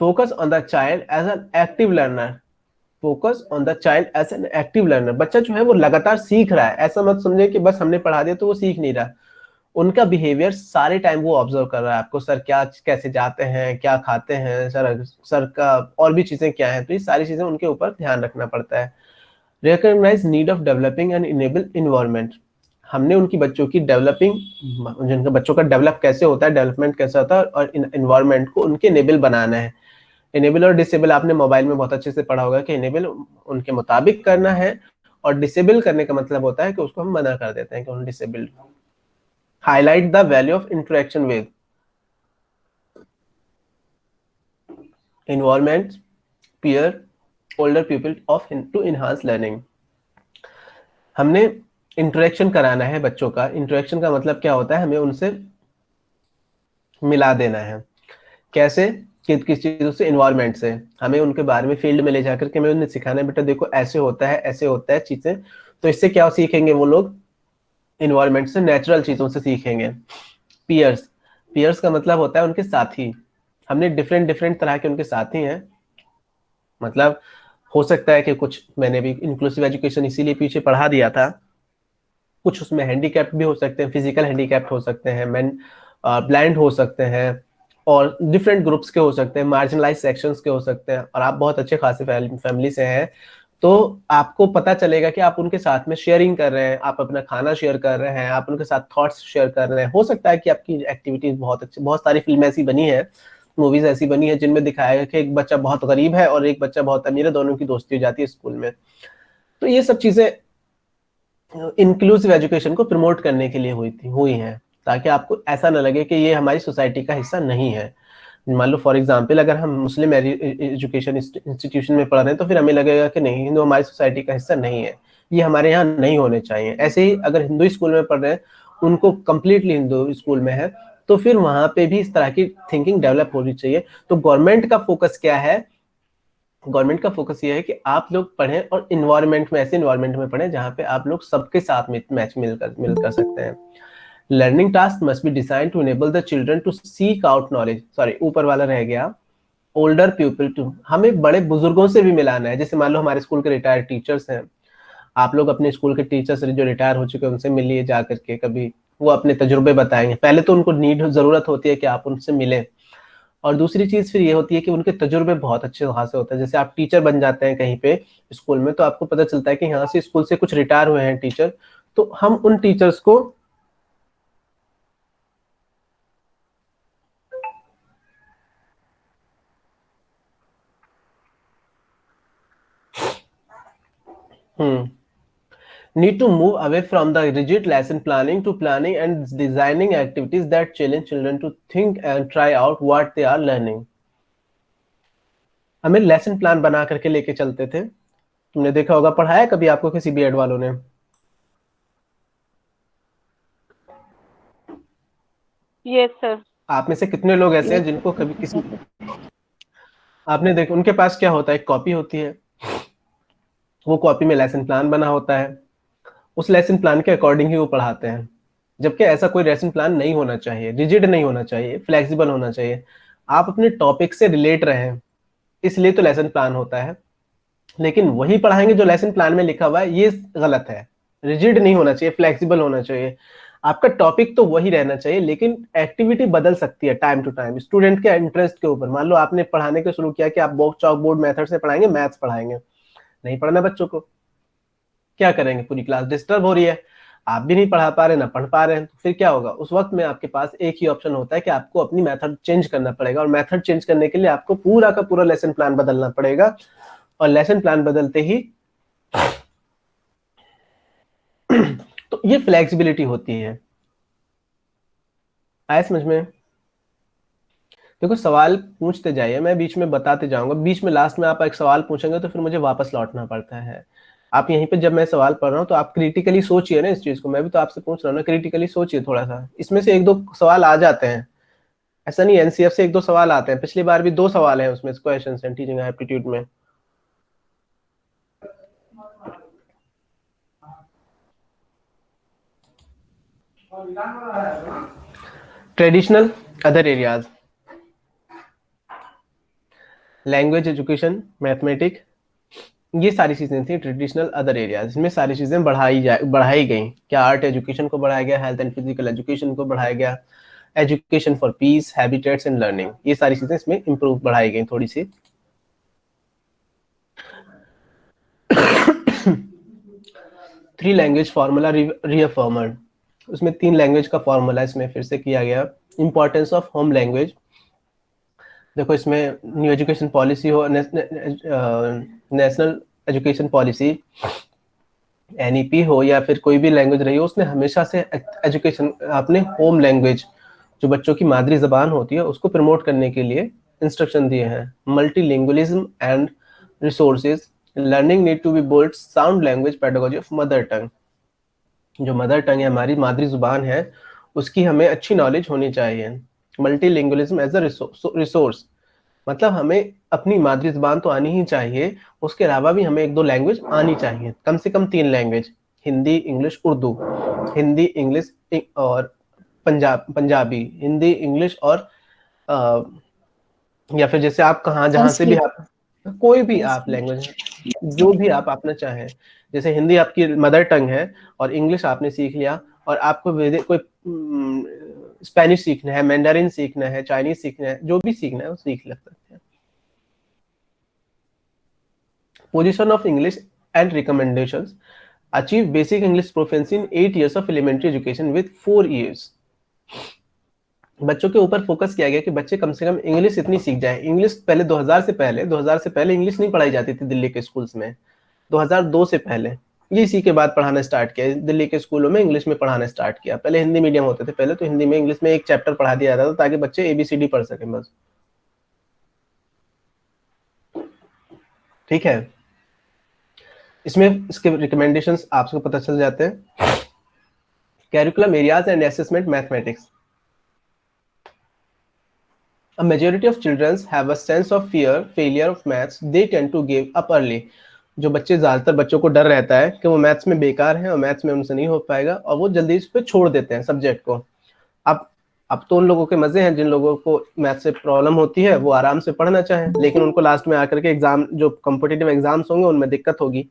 focus on the child as an active learner. Focus on the child as an active learner, बच्चा जो है वो लगातार सीख रहा है। ऐसा मत समझे कि बस हमने पढ़ा दिया तो वो सीख नहीं रहा। उनका बिहेवियर सारे टाइम वो ऑब्जर्व कर रहा है। आपको सर क्या कैसे जाते हैं, क्या खाते हैं, सर का और भी चीजें क्या हैं, तो ये सारी चीजें उनके ऊपर ध्यान रखना पड़ता है। Recognize need of developing and enable environment, हमने उनकी बच्चों की डेवलपिंग, जिनका बच्चों का डेवलप कैसे होता है, डेवलपमेंट कैसे होता है, और इन्वायरमेंट को उनके इनेबल बनाना है। इनेबल और डिसेबल आपने मोबाइल में बहुत अच्छे से पढ़ा होगा कि इनेबल उनके मुताबिक करना है, और डिसेबल करने का मतलब होता है कि उसको हम मना कर देते हैं कि उन्हें disabled. Highlight the value of interaction with environment, peer, older people of to enhance learning। हमने इंटरेक्शन कराना है बच्चों का। इंटरेक्शन का मतलब क्या होता है, हमें उनसे मिला देना है। कैसे? किस चीजों से? इन्वायरमेंट से। हमें उनके बारे में फील्ड में ले जाकर के हमें उन्हें सिखाना है, बेटा देखो ऐसे होता है, ऐसे होता है चीजें। तो इससे क्या सीखेंगे वो लोग? इन्वायरमेंट से, नेचुरल चीजों से सीखेंगे। पियर्स, पियर्स का मतलब होता है उनके साथी। हमने डिफरेंट तरह के उनके साथी हैं। मतलब हो सकता है कि कुछ, मैंने भी इंक्लूसिव एजुकेशन इसीलिए पीछे पढ़ा दिया था, कुछ उसमें हैंडीकैप्ट भी हो सकते हैं, फिजिकल हैंडीकैप्ट हो सकते हैं, ब्लाइंड हो सकते हैं, और डिफरेंट ग्रुप्स के हो सकते हैं, मार्जिनलाइज सेक्शंस के हो सकते हैं, और आप बहुत अच्छे खासे फैमिली से हैं, तो आपको पता चलेगा कि आप उनके साथ में शेयरिंग कर रहे हैं, आप अपना खाना शेयर कर रहे हैं, आप उनके साथ थॉट्स शेयर कर रहे हैं। हो सकता है कि आपकी एक्टिविटीज बहुत अच्छी, बहुत सारी फिल्में ऐसी बनी है, मूवीज ऐसी बनी है जिनमें दिखाया है कि एक बच्चा बहुत गरीब है और एक बच्चा बहुत अमीर है, दोनों की दोस्ती हो जाती है स्कूल में। तो ये सब चीजें इंक्लूसिव एजुकेशन को प्रमोट करने के लिए हुई हैं, ताकि आपको ऐसा ना लगे कि ये हमारी सोसाइटी का हिस्सा नहीं है। मान लो फॉर एग्जांपल, अगर हम मुस्लिम एजुकेशन इंस्टीट्यूशन में पढ़ रहे हैं तो फिर हमें लगेगा कि नहीं, हिंदू हमारी सोसाइटी का हिस्सा नहीं है, ये हमारे यहाँ नहीं होने चाहिए। ऐसे ही अगर हिंदू स्कूल में पढ़ रहे हैं, उनको कम्प्लीटली हिंदू स्कूल में है, तो फिर वहां पे भी इस तरह की थिंकिंग डेवलप होनी चाहिए। तो गवर्नमेंट का फोकस क्या है? गवर्नमेंट का फोकस ये है कि आप लोग पढ़ें और इन्वायरमेंट में, ऐसे इन्वायरमेंट में पढ़ें जहाँ पे आप लोग सबके साथ में मैच मिल कर सकते हैं। Learning task must be design to enable the children to seek out knowledge, sorry ऊपर वाला रह गया, ओल्डर पीपल टू, हमें बड़े बुजुर्गों से भी मिलाना है। जैसे मान लो हमारे स्कूल के रिटायर्ड टीचर्स हैं, आप लोग अपने स्कूल के टीचर्स जो रिटायर हो चुके हैं उनसे मिलिए जा करके कभी, वो अपने तजुर्बे बताएंगे। पहले तो उनको जरूरत होती है कि आप उनसे मिलें, और दूसरी चीज फिर ये होती है कि उनके तजुर्बे बहुत अच्छे खासे होते हैं। जैसे आप टीचर बन जाते हैं कहीं पे स्कूल में, तो आपको पता चलता है कि यहाँ से स्कूल से कुछ रिटायर हुए हैं टीचर, तो हम उन टीचर्स को need to move away from the rigid lesson planning to planning and designing activities that challenge children to think and try out what they are learning. हमें लेसन प्लान बना करके लेके चलते थे, तुमने देखा होगा, पढ़ाया कभी आपको किसी बीएड वालों ने? Yes sir. आप में से कितने लोग ऐसे हैं जिनको कभी किसी, आपने देखा उनके पास क्या होता है, एक कॉपी होती है, वो कॉपी में लेसन प्लान बना होता है, उस लेसन प्लान के अकॉर्डिंग ही वो पढ़ाते हैं। जबकि ऐसा कोई लेसन प्लान नहीं होना चाहिए, रिजिड नहीं होना चाहिए, फ्लेक्सिबल होना चाहिए। आप अपने टॉपिक से रिलेट रहें, इसलिए तो लेसन प्लान होता है। लेकिन वही पढ़ाएंगे जो लेसन प्लान में लिखा हुआ है, ये गलत है। रिजिड नहीं होना चाहिए, फ्लेक्सिबल होना चाहिए। आपका टॉपिक तो वही रहना चाहिए, लेकिन एक्टिविटी बदल सकती है टाइम टू टाइम, स्टूडेंट के इंटरेस्ट के ऊपर। मान लो आपने पढ़ाने को शुरू किया कि आप चॉक बोर्ड मेथड से पढ़ाएंगे, मैथ्स पढ़ाएंगे, नहीं पढ़ना बच्चों को, क्या करेंगे? पूरी क्लास डिस्टर्ब हो रही है, आप भी नहीं पढ़ा पा रहे, ना पढ़ पा रहे हैं, तो फिर क्या होगा? उस वक्त में आपके पास एक ही ऑप्शन होता है कि आपको अपनी मेथड चेंज करना पड़ेगा, और मेथड चेंज करने के लिए आपको पूरा का पूरा लेसन प्लान बदलना पड़ेगा। और लेसन प्लान बदलते ही तो ये फ्लेक्सिबिलिटी होती है। आया समझ में? देखो, सवाल पूछते जाइए, मैं बीच में बताते जाऊंगा, बीच में लास्ट में आप एक सवाल पूछेंगे तो फिर मुझे वापस लौटना पड़ता है। आप यहीं पे जब मैं सवाल पढ़ रहा हूँ तो आप क्रिटिकली सोचिए ना इस चीज को, मैं भी तो आपसे पूछ रहा हूँ ना, क्रिटिकली सोचिए थोड़ा सा। इसमें से एक दो सवाल आ जाते हैं, ऐसा नहीं, एनसीएफ से एक दो सवाल आते हैं, पिछली बार भी 2 सवाल हैं उसमें, क्वेश्चन हैं टीचिंग एप्टीट्यूड में। Traditional other areas, language education, mathematic, ये सारी चीजें थी ट्रेडिशनल अदर एरियाज। इसमें सारी चीजें बढ़ाई गई। क्या आर्ट एजुकेशन को बढ़ाया गया, हेल्थ एंड फिजिकल एजुकेशन को बढ़ाया गया, education for piece, habitats and learning, ये सारी चीजें इसमें इंप्रूव बढ़ाई गई थोड़ी सी। थ्री लैंग्वेज फॉर्मूला रीअफर्मड, उसमें 3 लैंग्वेज का फॉर्मूला इसमें फिर से किया गया। इंपॉर्टेंस ऑफ होम लैंग्वेज, देखो इसमें न्यू एजुकेशन पॉलिसी हो, नेशनल एजुकेशन पॉलिसी, एनईपी हो या फिर कोई भी लैंग्वेज रही हो, उसने हमेशा से एजुकेशन अपने होम लैंग्वेज, जो बच्चों की मादरी जबान होती है, उसको प्रमोट करने के लिए इंस्ट्रक्शन दिए हैं। Multilingualism and resources, learning need to be build sound language pedagogy of mother tongue, जो मदर टंग है, हमारी मादरी जुबान है, उसकी हमें अच्छी नॉलेज होनी चाहिए। मल्टीलिंगुअलिज्म एज अ रिसोर्स, मतलब हमें अपनी मादरी जुबान तो आनी ही चाहिए, उसके अलावा भी हमें 1-2 लैंग्वेज आनी चाहिए, कम से कम 3 language, Hindi, English, Urdu. Hindi, English और पंजाबी, हिंदी, इंग्लिश और या फिर जैसे आप जहाँ से भी आप, कोई भी आप लैंग्वेज जो भी आप अपना चाहें, जैसे हिंदी आपकी मदर टंग है और इंग्लिश आपने सीख लिया, और आपको कोई स्पेनिश सीखना है, मैंडारिन सीखना है, चाइनीज सीखना है, जो भी सीखना है वो सीख ले सकते हैं। Position of English and recommendations, achieve basic English proficiency in 8 years of elementary education with 4 years। बच्चों के ऊपर फोकस किया गया कि बच्चे कम से कम इंग्लिश इतनी सीख जाएं। इंग्लिश पहले 2000 से पहले इंग्लिश नहीं पढ़ाई जाती थी दिल्ली के स्कूल्स में, 2002 से पहले। ये इसी के बाद पढ़ाना स्टार्ट किया, दिल्ली के स्कूलों में इंग्लिश में पढ़ाना स्टार्ट किया। पहले हिंदी मीडियम होते थे, पहले तो हिंदी में इंग्लिश में एक चैप्टर पढ़ा दिया जाता था ताकि बच्चे ABCD पढ़ सकें बस, ठीक है। इसमें इसके रिकमेंडेशंस आपको पता चल जाते हैं। Curriculum areas and assessment mathematics, A majority of children have a sense of fear, failure of maths. They tend to give up early. जो बच्चे, ज्यादातर बच्चों को डर रहता है कि वो मैथ्स में बेकार है और मैथ्स में उनसे नहीं हो पाएगा, और वो जल्दी इस पे छोड़ देते हैं सब्जेक्ट को। अब तो उन लोगों के मजे हैं, जिन लोगों को मैथ्स से प्रॉब्लम होती है वो आराम से पढ़ना चाहें, लेकिन उनको लास्ट में आकर के एग्जाम, जो कॉम्पिटिटिव एग्जाम्स होंगे उनमें दिक्कत होगी,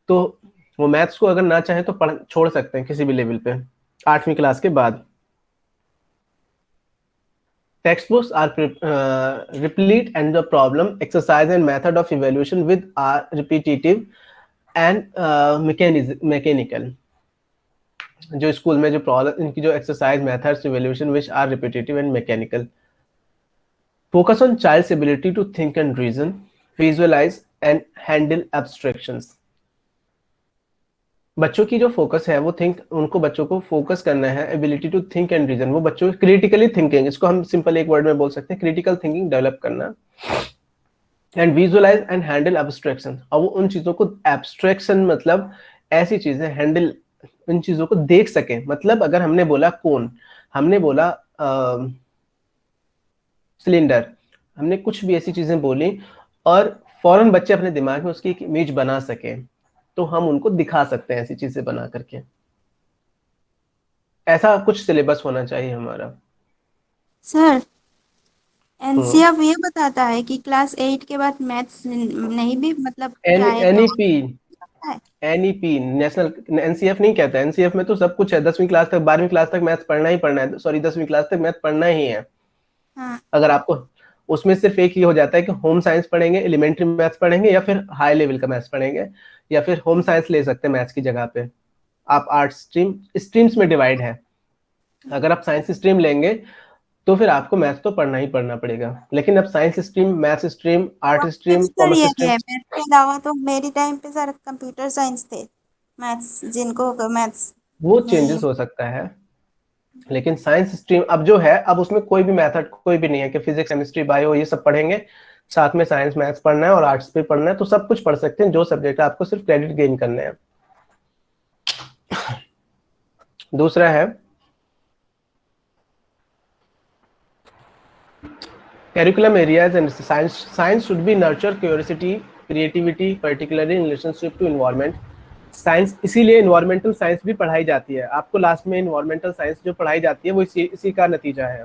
तो वो मैथ्स को अगर ना चाहे तो छोड़ सकते हैं किसी भी लेवल पे 8वीं क्लास के बाद। Textbooks are replete and the problem, exercise and method of evaluation with are repetitive and mechanical. जो स्कूल में जो प्रॉब्लम, इनकी जो exercise, methods, evaluation which are repetitive and mechanical. Focus on child's ability to think and reason, visualize and handle abstractions. बच्चों की जो focus है वो उनको बच्चों को फोकस करना है ability to think and reason. वो बच्चों की क्रिटिकली थिंकिंग, इसको हम सिंपल एक वर्ड में बोल सकते हैं, क्रिटिकल थिंकिंग डेवलप करना। And visualize and handle abstraction, और वो उन चीजों को, एब्स्ट्रैक्शन मतलब ऐसी चीजें, हैंडल, इन चीजों को देख सके। मतलब अगर हमने बोला कोन, हमने बोला सिलेंडर, हमने कुछ भी ऐसी चीजें बोली और फौरन बच्चे अपने दिमाग में उसकी एक इमेज बना सके, तो हम उनको दिखा सकते हैं ऐसी चीजें बना करके। ऐसा कुछ सिलेबस होना चाहिए हमारा। सर एनसीएफ ये बताता है कि क्लास 8 के बाद मैथ्स नहीं भी मतलब एनईपी नेशनल, एनसीएफ नहीं कहता है। एनसीएफ में तो सब कुछ है, 10वीं क्लास तक, 12वीं क्लास तक मैथ्स पढ़ना ही पढ़ना है, सॉरी 10वीं क्लास तक मैथ पढ़ना ही है। हाँ। अगर आपको उसमें सिर्फ एक ही हो जाता है कि होम साइंस पढ़ेंगे, एलिमेंट्री मैथ्स पढ़ेंगे, या फिर हाई लेवल का मैथ्स पढ़ेंगे, या फिर होम साइंस ले सकते हैं मैथ्स की जगह पे। आप आर्ट्स स्ट्रीम्स में डिवाइड है, अगर आप साइंस स्ट्रीम लेंगे तो फिर आपको मैथ्स तो पढ़ना ही पढ़ना पड़ेगा। लेकिन अब science stream, maths stream, art stream, commerce stream, maths के अलावा तो मेरी टाइम पे सर कंप्यूटर साइंस थे, मैथ्स जिनको मैथ्स वो चेंजेस हो सकता है। लेकिन साइंस स्ट्रीम अब जो है, अब उसमें कोई भी मेथड कोई भी नहीं है कि फिजिक्स, केमिस्ट्री, बायो ये सब पढ़ेंगे, साथ में साइंस मैथ्स पढ़ना है और आर्ट्स भी पढ़ना है, तो सब कुछ पढ़ सकते हैं। जो सब्जेक्ट है आपको सिर्फ क्रेडिट गेन करने हैं। दूसरा है curriculum areas and science should be nurture curiosity, creativity, particularly in relationship to environment. Science, इसीलिए इन्वायरमेंटल साइंस भी पढ़ाई जाती है। आपको लास्ट में इन्वायरमेंटल साइंस जो पढ़ाई जाती है वो इसी का नतीजा है।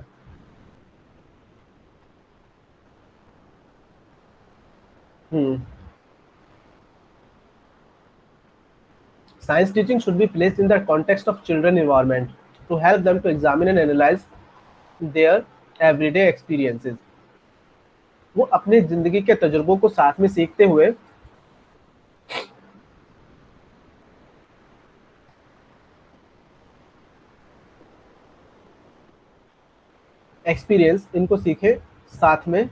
Science teaching should be placed in the context of children environment to help them to examine and analyze their everyday experiences. वो अपने जिंदगी के तजुर्बों को साथ में सीखते हुए एक्सपीरियंस इनको सीखे साथ में।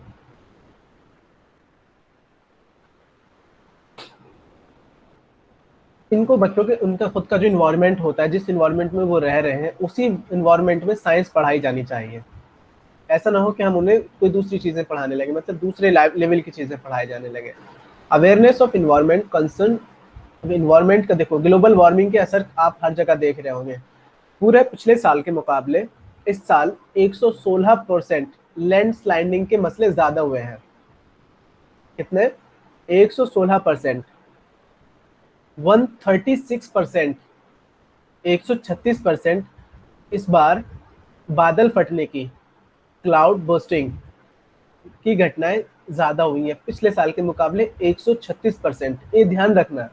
इनको बच्चों के, उनका खुद का जो इन्वायरमेंट होता है, जिस इन्वायरमेंट में वो रह रहे हैं, उसी इन्वायरमेंट में साइंस पढ़ाई जानी चाहिए। ऐसा ना हो कि हम उन्हें कोई दूसरी चीजें पढ़ाने लगे, मतलब दूसरे लेवल की चीजें पढ़ाए जाने लगे। Awareness of environment concern, environment का देखो, ग्लोबल वार्मिंग के असर आप हर जगह देख रहे होंगे। पूरे पिछले साल के मुकाबले इस साल 116% लैंडस्लाइडिंग के मसले ज्यादा हुए हैं। कितने? 116%, 136%, 136% इस बार बादल फटने की, क्लाउड बर्स्टिंग की घटनाएं ज्यादा हुई हैं पिछले साल के मुकाबले 136%। ये ध्यान रखना।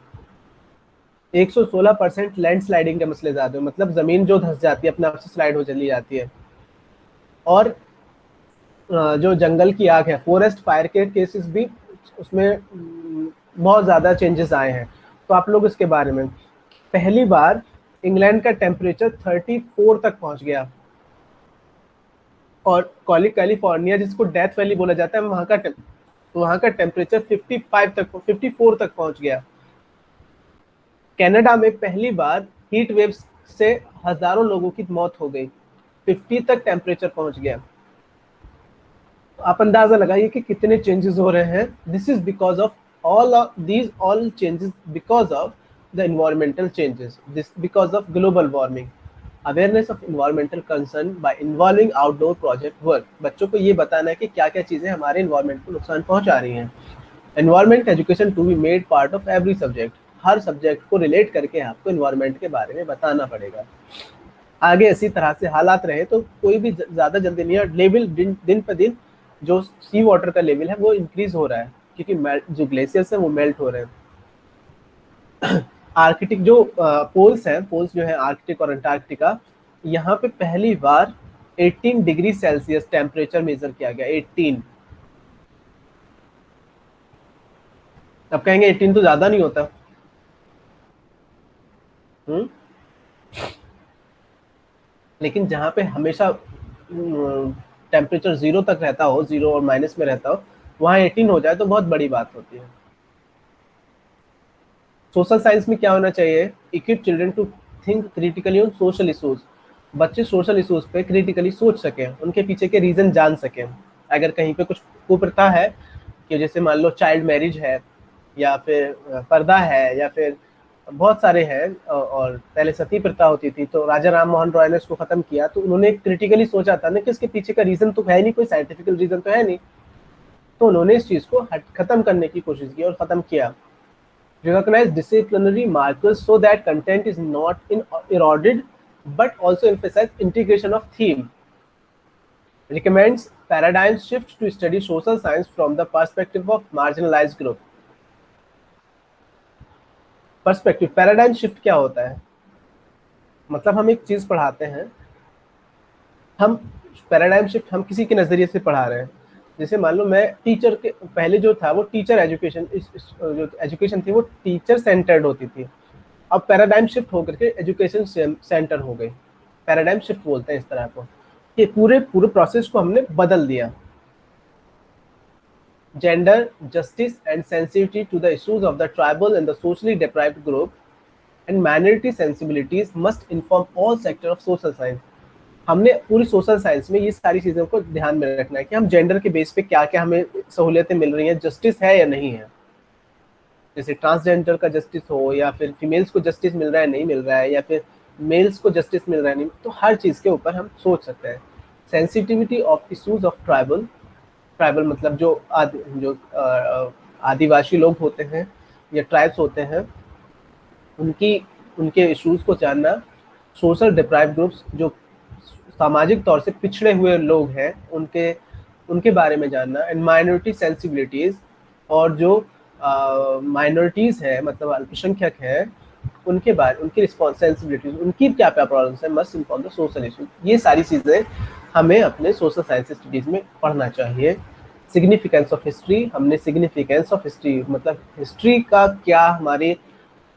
116% लैंडस्लाइडिंग के मसले ज़्यादा हुए, मतलब ज़मीन जो धंस जाती है अपने आप से स्लाइड हो चली जाती है। और जो जंगल की आग है, फॉरेस्ट फायर के केसेस भी उसमें बहुत ज़्यादा चेंजेस आए हैं। तो आप लोग इसके बारे में, पहली बार इंग्लैंड का टेम्परेचर 34 तक पहुंच गया, और कैलिफोर्निया जिसको डेथ वैली बोला जाता है, वहाँ का टेम्परेचर 54 तक पहुंच गया। कनाडा में पहली बार हीट वेव्स से हजारों लोगों की मौत हो गई, 50 तक टेम्परेचर पहुंच गया। आप अंदाजा लगाइए कि कितने चेंजेस हो रहे हैं। This is because of all changes because of the environmental changes, this because of global warming, awareness of environmental concern by involving outdoor project work। बच्चों को ये बताना है कि क्या क्या चीजें हमारे एनवायरमेंट को नुकसान पहुंचा रही हैं। Environment education to be made part of every subject, हर सब्जेक्ट को रिलेट करके आपको एनवायरमेंट के बारे में बताना पड़ेगा। आगे इसी तरह से हालात रहे तो कोई भी ज़्यादा जल्दी नहीं है। लेवल दिन पर दिन जो सी वाटर का लेवल है वो इंक्रीज हो रहा है, क्योंकि जो ग्लेशियर्स हैं वो मेल्ट हो रहे हैं। आर्कटिक जो पोल्स हैं, पोल्स जो है आर्कटिक और अंटार्कटिका, यहाँ पे पहली बार 18 डिग्री सेल्सियस टेम्परेचर मेजर किया गया। 18, अब कहेंगे 18 तो ज़्यादा नहीं होता। लेकिन जहाँ पे हमेशा टेम्परेचर 0 तक रहता हो, 0 और माइनस में रहता हो, वहाँ 18 हो जाए तो बहुत बड़ी बात होती है। सोशल साइंस में क्या होना चाहिए? Equip children to think critically on social issues. बच्चे सोशल इशूज पे क्रिटिकली सोच सकें, उनके पीछे के रीजन जान सकें। अगर कहीं पे कुछ कुप्रथा है, कि जैसे मान लो चाइल्ड मैरिज है, या फिर पर्दा है, या फिर बहुत सारे हैं, और पहले सती प्रथा होती थी, तो राजा राम मोहन रॉय ने उसको खत्म किया, तो उन्होंने क्रिटिकली सोचा था ना कि इसके पीछे का रीजन तो है नहीं, कोई साइंटिफिक रीजन तो है नहीं, तो उन्होंने इस चीज को खत्म करने की कोशिश की और खत्म किया। Recognize disciplinary markers so that content is not eroded, but also emphasize integration of theme. Recommends paradigm shift to study social science from the perspective of marginalized group. Perspective, paradigm shift क्या होता है? मतलब हम एक चीज पढ़ाते हैं, हम पैराडाइम शिफ्ट हम किसी के नजरिए से पढ़ा रहे हैं। जैसे मान लो मैं टीचर के, पहले जो था वो टीचर एजुकेशन, जो एजुकेशन थी वो टीचर सेंटर्ड होती थी, अब पैराडाइम शिफ्ट होकर के एजुकेशन सेंटर हो गई। पैराडाइम शिफ्ट बोलते हैं इस तरह को, कि पूरे प्रोसेस को हमने बदल दिया। Gender, justice and sensitivity to the issues of the tribal and the socially deprived group and minority sensibilities must inform all sector of social science. हमने पूरी सोशल साइंस में ये सारी चीज़ों को ध्यान में रखना है कि हम जेंडर के बेस पे क्या क्या हमें सहूलियतें मिल रही हैं, जस्टिस है या नहीं है। जैसे ट्रांसजेंडर का जस्टिस हो, या फिर फीमेल्स को जस्टिस मिल रहा है नहीं मिल रहा है, या फिर मेल्स को जस्टिस मिल रहा है नहीं, तो हर चीज़ के ऊपर हम सोच सकते हैं। Sensitivity of issues of tribal, tribal मतलब जो आदिवासी लोग होते हैं या ट्राइब्स होते हैं, उनके इश्यूज को जानना। सोशल डिप्राइव्ड ग्रुप्स, जो सामाजिक तौर से पिछड़े हुए लोग हैं, उनके बारे में जानना। एंड माइनॉरिटी सेंसिबिलिटीज, और जो माइनॉरिटीज़ है मतलब अल्पसंख्यक है, उनके बारे, उनकी रिस्पॉन्स सेंसिबिलिटीज, उनकी क्या क्या प्रॉब्लम्स है, must inform the social issue. ये सारी चीज़ें हमें अपने सोशल साइंस स्टडीज़ में पढ़ना चाहिए। सिग्निफिकेंस ऑफ हिस्ट्री, हमने सिग्निफिकेंस ऑफ हिस्ट्री मतलब हिस्ट्री का क्या हमारे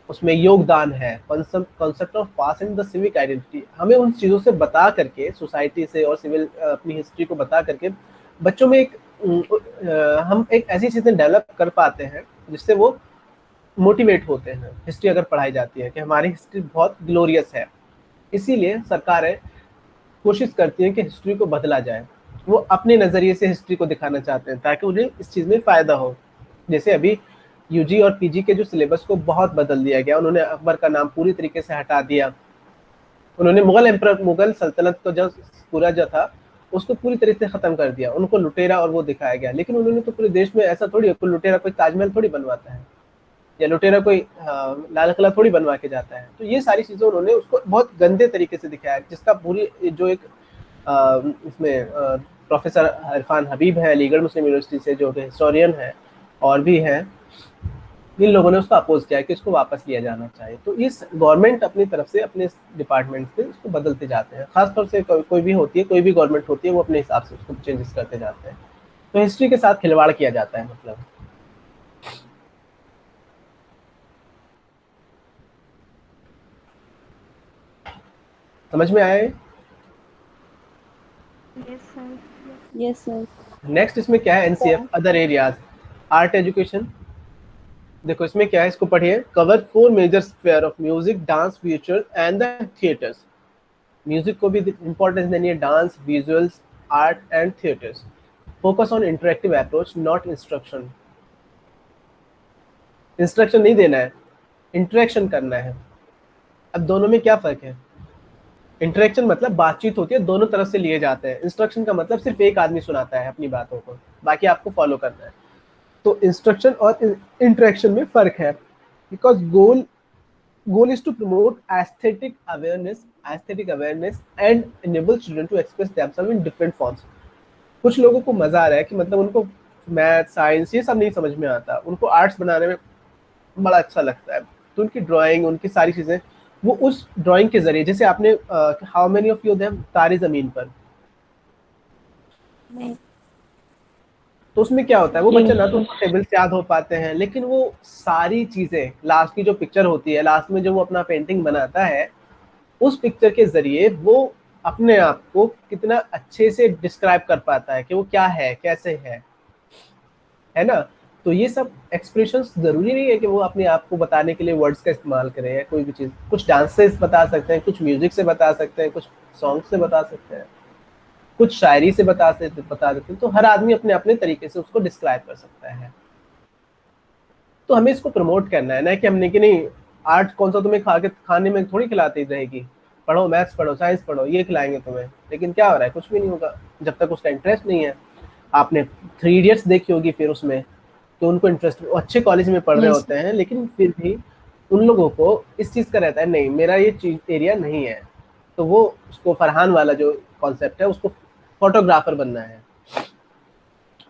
उसमें योगदान है। Concept of past and the civic identity, हमें उन चीज़ों से बता करके, सोसाइटी से और सिविल अपनी हिस्ट्री को बता करके बच्चों में हम एक ऐसी चीज़ें डेवलप कर पाते हैं जिससे वो मोटिवेट होते हैं। हिस्ट्री अगर पढ़ाई जाती है कि हमारी हिस्ट्री बहुत ग्लोरियस है, इसीलिए सरकारें कोशिश करती हैं कि हिस्ट्री को बदला जाए। वो अपने नज़रिए से हिस्ट्री को दिखाना चाहते हैं ताकि उन्हें इस चीज़ में फ़ायदा हो। जैसे अभी यूजी और पीजी के जो सिलेबस को बहुत बदल दिया गया, उन्होंने अकबर का नाम पूरी तरीके से हटा दिया, उन्होंने मुगल सल्तनत को जो पूरा जो था उसको पूरी तरीके से ख़त्म कर दिया, उनको लुटेरा और वो दिखाया गया। लेकिन उन्होंने तो पूरे देश में ऐसा थोड़ी है, कोई लुटेरा कोई ताजमहल थोड़ी बनवाता है, या लुटेरा कोई लाल किला थोड़ी बनवा के जाता है। तो ये सारी चीज़ें उन्होंने उसको बहुत गंदे तरीके से दिखाया, जिसका पूरी जो एक इसमें प्रोफेसर इरफान हबीब है अलीगढ़ मुस्लिम यूनिवर्सिटी से, जो कि हिस्टोरियन है और भी हैं, इन लोगों ने उसको अपोज किया कि इसको वापस लिया जाना चाहिए। तो इस गवर्नमेंट अपनी तरफ से अपने डिपार्टमेंट से उसको बदलते जाते हैं, खासतौर से कोई भी होती है, कोई भी गवर्नमेंट होती है, वो अपने हिसाब से उसको चेंजेस करते जाते हैं। तो हिस्ट्री के साथ खिलवाड़ किया जाता है मतलब। समझ में आया है? Yes sir. Yes sir. Next इसमें क्या है, NCF other areas, art education. देखो इसमें क्या है, इसको पढ़िए। Cover 4 major sphere of music, dance, visual and the theatres. Music को भी इंपॉर्टेंस देनी है, dance, visuals, art and theatres. Focus on interactive approach, not instruction. Instruction नहीं देना है, इंटरेक्शन करना है। अब दोनों में क्या फर्क है? इंटरेक्शन मतलब बातचीत होती है, दोनों तरफ से लिए जाते हैं। इंस्ट्रक्शन का मतलब सिर्फ एक आदमी सुनाता है अपनी बातों को, बाकी आपको फॉलो करना है। तो इंस्ट्रक्शन और इंटरेक्शन में फर्क है, because goal is to promote aesthetic awareness and enable children to express themselves in different forms. कुछ लोगों को मजा आ रहा है कि मतलब उनको मैथ, साइंस ये सब नहीं समझ में आता, उनको आर्ट्स बनाने में बड़ा अच्छा लगता है, तो उनकी ड्राइंग, उनकी सारी चीजें वो उस ड्राइंग के जरिए, जैसे आपने how many of you have तारे जमीन पर, नहीं। तो उसमें क्या होता है, वो बच्चा ना तो उसको टेबल से याद हो पाते हैं, लेकिन वो सारी चीजें लास्ट की जो पिक्चर होती है, लास्ट में जो वो अपना पेंटिंग बनाता है, उस पिक्चर के जरिए वो अपने आप को कितना अच्छे से डिस्क्राइब कर पाता है कि वो क्या है, कैसे है ना। तो ये सब एक्सप्रेशंस जरूरी नहीं है कि वो अपने आप को बताने के लिए वर्ड्स का इस्तेमाल करें या कोई भी चीज। कुछ डांस से बता सकते हैं, कुछ म्यूजिक से बता सकते हैं, कुछ सॉन्ग से बता सकते हैं, कुछ शायरी से बता देते हैं। तो हर आदमी अपने अपने तरीके से उसको डिस्क्राइब कर सकता है। तो हमें इसको प्रमोट करना है ना, कि हमने कि नहीं आर्ट कौन सा तुम्हें खाने में थोड़ी खिलाती रहेगी, पढ़ो मैथ्स पढ़ो, साइंस पढ़ो, ये खिलाएंगे तुम्हें। लेकिन क्या हो रहा है, कुछ भी नहीं होगा जब तक उसका इंटरेस्ट नहीं है। आपने 3 इडियट्स देखी होगी, फिर उसमें तो उनको इंटरेस्ट, अच्छे कॉलेज में पढ़ रहे Yes. होते हैं, लेकिन फिर भी उन लोगों को इस चीज का रहता है, नहीं मेरा ये चीज एरिया नहीं है, तो वो उसको फरहान वाला जो कॉन्सेप्ट है, उसको फोटोग्राफर बनना है।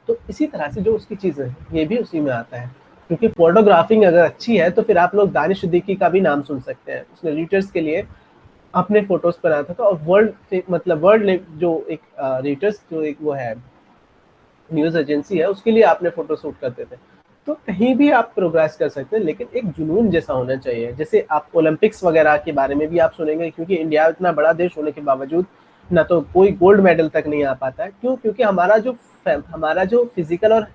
तो इसी तरह से जो उसकी चीज है, ये भी उसी में आता है। क्योंकि फोटोग्राफिंग अगर अच्छी है तो फिर आप लोग दानिश सिद्दीकी का भी नाम सुन सकते हैं। उसने रीटर्स के लिए अपने फोटोज बनाता था, और वर्ल्ड जो एक रीटर्स जो एक वो है न्यूज एजेंसी है, उसके लिए आपने फोटो शूट करते थे। तो कहीं भी आप प्रोग्रेस कर सकते हैं, लेकिन एक जुनून जैसा होना चाहिए। जैसे आप ओलंपिक्स वगैरह के बारे में भी आप सुनेंगे, क्योंकि इंडिया इतना बड़ा देश होने के बावजूद ना तो कोई गोल्ड मेडल तक नहीं आ पाता है। क्यों? क्योंकि हमारा जो फिजिकल और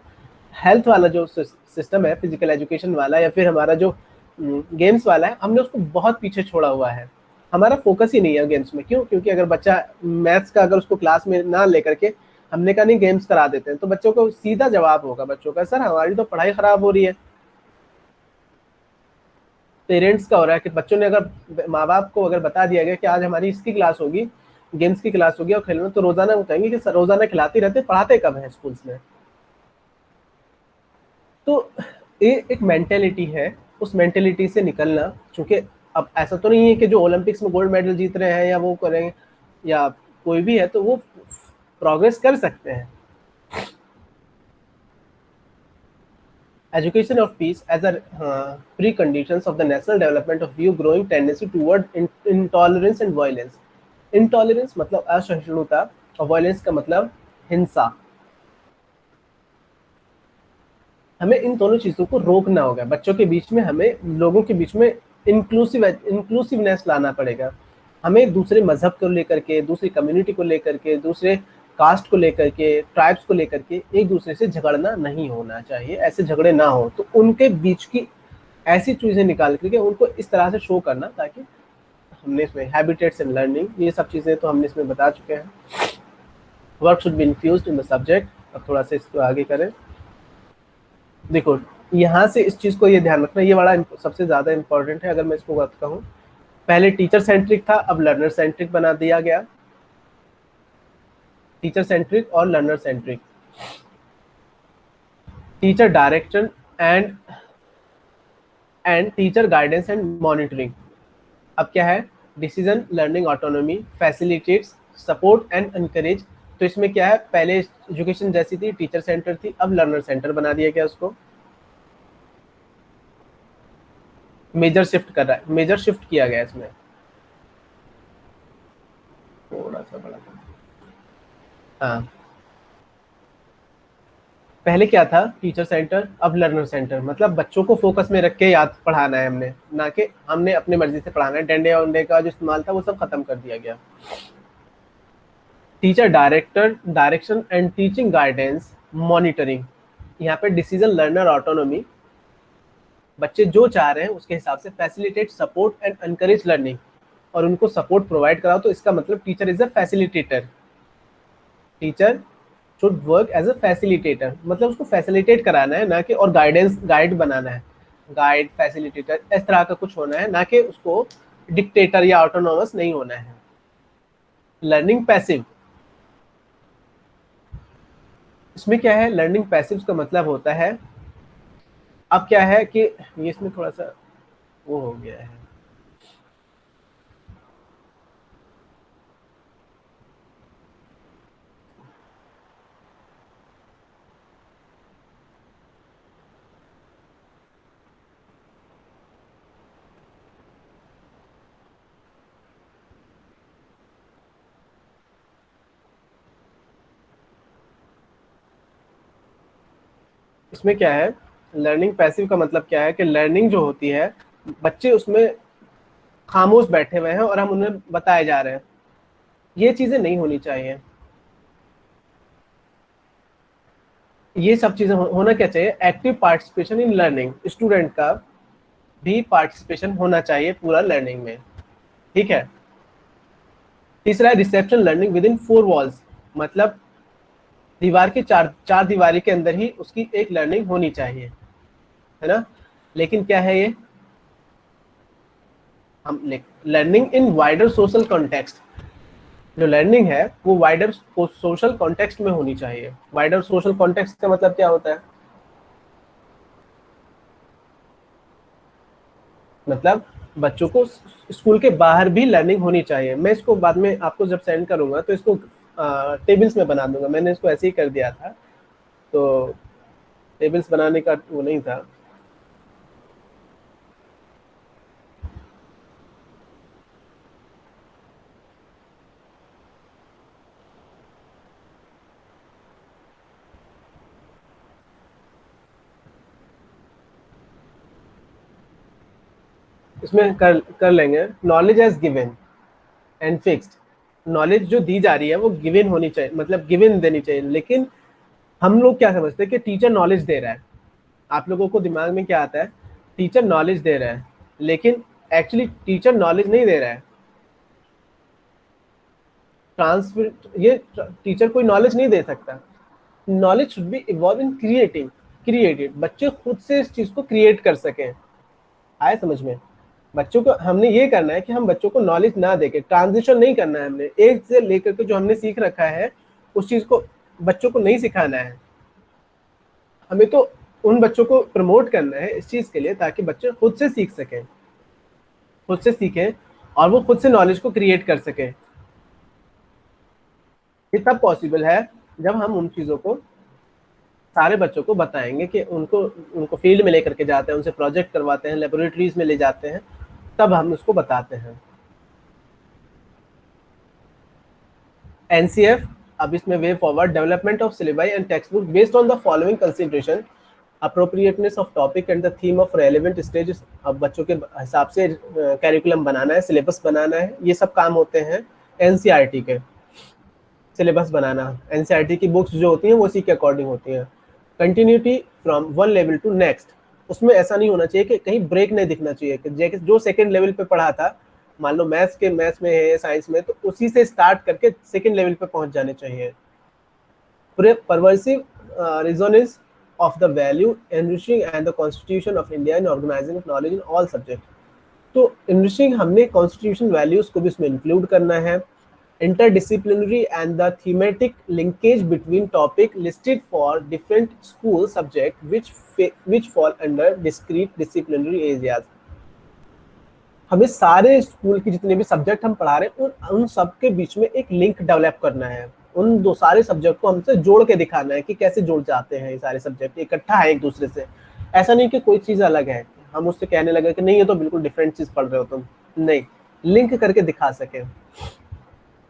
हेल्थ वाला जो सिस्टम है, फिजिकल एजुकेशन वाला, या फिर हमारा जो गेम्स वाला है, हमने उसको बहुत पीछे छोड़ा हुआ है। हमारा फोकस ही नहीं है गेम्स में। क्यों? क्योंकि अगर बच्चा मैथ्स का अगर उसको क्लास में ना लेकर के हमने कहा नहीं गेम्स करा देते हैं, तो बच्चों को सीधा जवाब होगा बच्चों का, सर हमारी तो पढ़ाई खराब हो रही है। पेरेंट्स का हो रहा है कि बच्चों ने अगर माँ बाप को अगर बता दिया गया कि आज हमारी इसकी क्लास होगी, गेम्स की क्लास होगी और खेलना, तो रोजाना वो कहेंगे कि सर रोजाना खिलाते रहते, पढ़ाते कब है स्कूल्स में। तो ये एक मेंटेलिटी है, उस मेंटेलिटी से निकलना। क्योंकि अब ऐसा तो नहीं है कि जो ओलंपिक्स में गोल्ड मेडल जीत रहे हैं या वो करेंगे या कोई भी है तो वो प्रोग्रेस कर सकते हैं। Education of peace as a preconditions of the national development of view growing tendency toward intolerance and violence. Intolerance मतलब असहिष्णुता और violence का मतलब हिंसा। हमें इन दोनों चीजों को रोकना होगा। बच्चों के बीच में, हमें लोगों के बीच में इंक्लूसिवनेस लाना पड़ेगा। हमें दूसरे मजहब को लेकर के, दूसरी कम्युनिटी को लेकर के, दूसरे कास्ट को लेकर के, ट्राइब्स को लेकर के एक दूसरे से झगड़ना नहीं होना चाहिए। ऐसे झगड़े ना हो तो उनके बीच की ऐसी चीजें निकाल करके उनको इस तरह से शो करना, ताकि हमने इसमें हैबिटेट्स एंड लर्निंग, ये सब चीजें तो हमने इसमें बता चुके हैं। Work should be infused in the subject. अब थोड़ा सा इसको आगे करें। देखो यहाँ से इस चीज को ये ध्यान रखना, ये बड़ा सबसे ज्यादा इंपॉर्टेंट है। अगर मैं इसको बात कहूँ, पहले टीचर सेंट्रिक था, अब लर्नर सेंट्रिक बना दिया गया। टीचर सेंट्रिक और learner centric. Teacher direction and teacher guidance and monitoring. अब क्या है, decision, learning autonomy, facilitates, support and encourage. तो इसमें क्या है, पहले एजुकेशन जैसी थी, टीचर सेंटर थी, अब लर्नर सेंटर बना दिया गया उसको। मेजर शिफ्ट कर रहा है, मेजर शिफ्ट किया गया इसमें, थोड़ा सा बड़ा। हाँ, पहले क्या था, टीचर सेंटर, अब लर्नर सेंटर, मतलब बच्चों को फोकस में रख के याद पढ़ाना है हमने, ना कि हमने अपनी मर्जी से पढ़ाना है। डंडे वंडे का जो इस्तेमाल था वो सब खत्म कर दिया गया। Teacher direction and teaching guidance monitoring, यहाँ पे डिसीजन लर्नर ऑटोनॉमी, बच्चे जो चाह रहे हैं उसके हिसाब से facilitate support and encourage learning, और उनको सपोर्ट प्रोवाइड कराओ। तो इसका मतलब teacher is a facilitator, teacher should work as a facilitator, मतलब उसको फैसिलिटेट कराना है, ना कि, और गाइड बनाना है, गाइड फैसिलिटेटर इस तरह का कुछ होना है, ना कि उसको डिक्टेटर या ऑटोनोमस नहीं होना है। लर्निंग पैसिव, इसमें क्या है, लर्निंग पैसिव का मतलब होता है, अब क्या है कि ये इसमें थोड़ा सा वो हो गया है, इसमें क्या है, लर्निंग पैसिव का मतलब क्या है कि लर्निंग जो होती है, बच्चे उसमें खामोश बैठे हुए हैं और हम उन्हें बताए जा रहे हैं, ये चीजें नहीं होनी चाहिए। ये सब चीजें होना क्या चाहिए, active participation in learning, student का भी पार्टिसिपेशन होना चाहिए पूरा लर्निंग में, ठीक है। तीसरा है reception learning with in 4 walls, मतलब दीवार के चार दीवारी के अंदर ही उसकी एक लर्निंग होनी चाहिए, है ना। लेकिन क्या है ये, हम लर्निंग इन वाइडर सोशल कॉन्टेक्स्ट, जो लर्निंग है वो वाइडर सोशल कॉन्टेक्स्ट में होनी चाहिए। वाइडर सोशल कॉन्टेक्स्ट का मतलब क्या होता है, मतलब बच्चों को स्कूल के बाहर भी लर्निंग होनी चाहिए। मैं इसको बाद में आपको जब सेंड करूंगा तो इसको टेबल्स में बना दूंगा, मैंने इसको ऐसे ही कर दिया था, तो टेबल्स बनाने का वो नहीं था। इसमें कर लेंगे, knowledge as given and fixed, knowledge जो दी जा रही है वो गिवन होनी चाहिए, मतलब गिवन देनी चाहिए। लेकिन हम लोग क्या समझते हैं कि टीचर नॉलेज दे रहा है, आप लोगों को दिमाग में क्या आता है, टीचर नॉलेज दे रहा है, लेकिन एक्चुअली टीचर नॉलेज नहीं दे रहा है, ट्रांसफर, ये टीचर कोई नॉलेज नहीं दे सकता। Knowledge should be evolve in created, बच्चे खुद से इस चीज को क्रिएट कर सकें। आए समझ में, बच्चों को हमने ये करना है कि हम बच्चों को नॉलेज ना देके ट्रांजिशन नहीं करना है, हमने एक से लेकर के जो हमने सीख रखा है उस चीज को बच्चों को नहीं सिखाना है। हमें तो उन बच्चों को प्रमोट करना है इस चीज के लिए ताकि बच्चे खुद से सीख सकें, खुद से सीखें और वो खुद से नॉलेज को क्रिएट कर सकें। ये तब पॉसिबल है जब हम उन चीजों को सारे बच्चों को बताएंगे कि उनको फील्ड में लेकर के जाते हैं, उनसे प्रोजेक्ट करवाते हैं, लेबोरेटरीज में ले जाते हैं, तब हम उसको बताते हैं। एनसीएफ, अब इसमें way forward, development of syllabus and text book based on the following consideration, appropriateness of topic and the theme of relevant stages. अब बच्चों के हिसाब से कैरिकुलम बनाना है, सिलेबस बनाना है, ये सब काम होते हैं एनसीईआरटी के। सिलेबस बनाना, एनसीईआरटी की बुक्स जो होती हैं वो उसी के अकॉर्डिंग होती हैं। Continuity from one level to next, उसमें ऐसा नहीं होना चाहिए कि कहीं ब्रेक नहीं दिखना चाहिए कि जो सेकंड लेवल पे पढ़ा था, मान लो मैथ्स में है, साइंस में, तो उसी से स्टार्ट करके सेकंड लेवल पे पहुंच जाने चाहिए। परवर्सिव resonance of the value enriching and the constitution of India in organizing of knowledge in all subjects। तो enriching हमने constitution values को भी उसमें include करना है। interdisciplinary and the thematic linkage between topic listed for different school subject which fall under discrete disciplinary areas। हमें सारे school की जितने भी सब्जेक्ट हम पढ़ा रहे हैं उन सब के बीच में एक लिंक डेवलप करना है, उन दो सारे सब्जेक्ट को हमसे जोड़ के दिखाना है कि कैसे जुड़ जाते हैं ये सारे सब्जेक्ट, इकट्ठा है एक दूसरे से। ऐसा नहीं कि कोई चीज अलग है, हम उससे कहने लगे कि नहीं ये तो बिल्कुल डिफरेंट चीज पढ़ रहे हो तुम, नहीं, लिंक करके दिखा सके।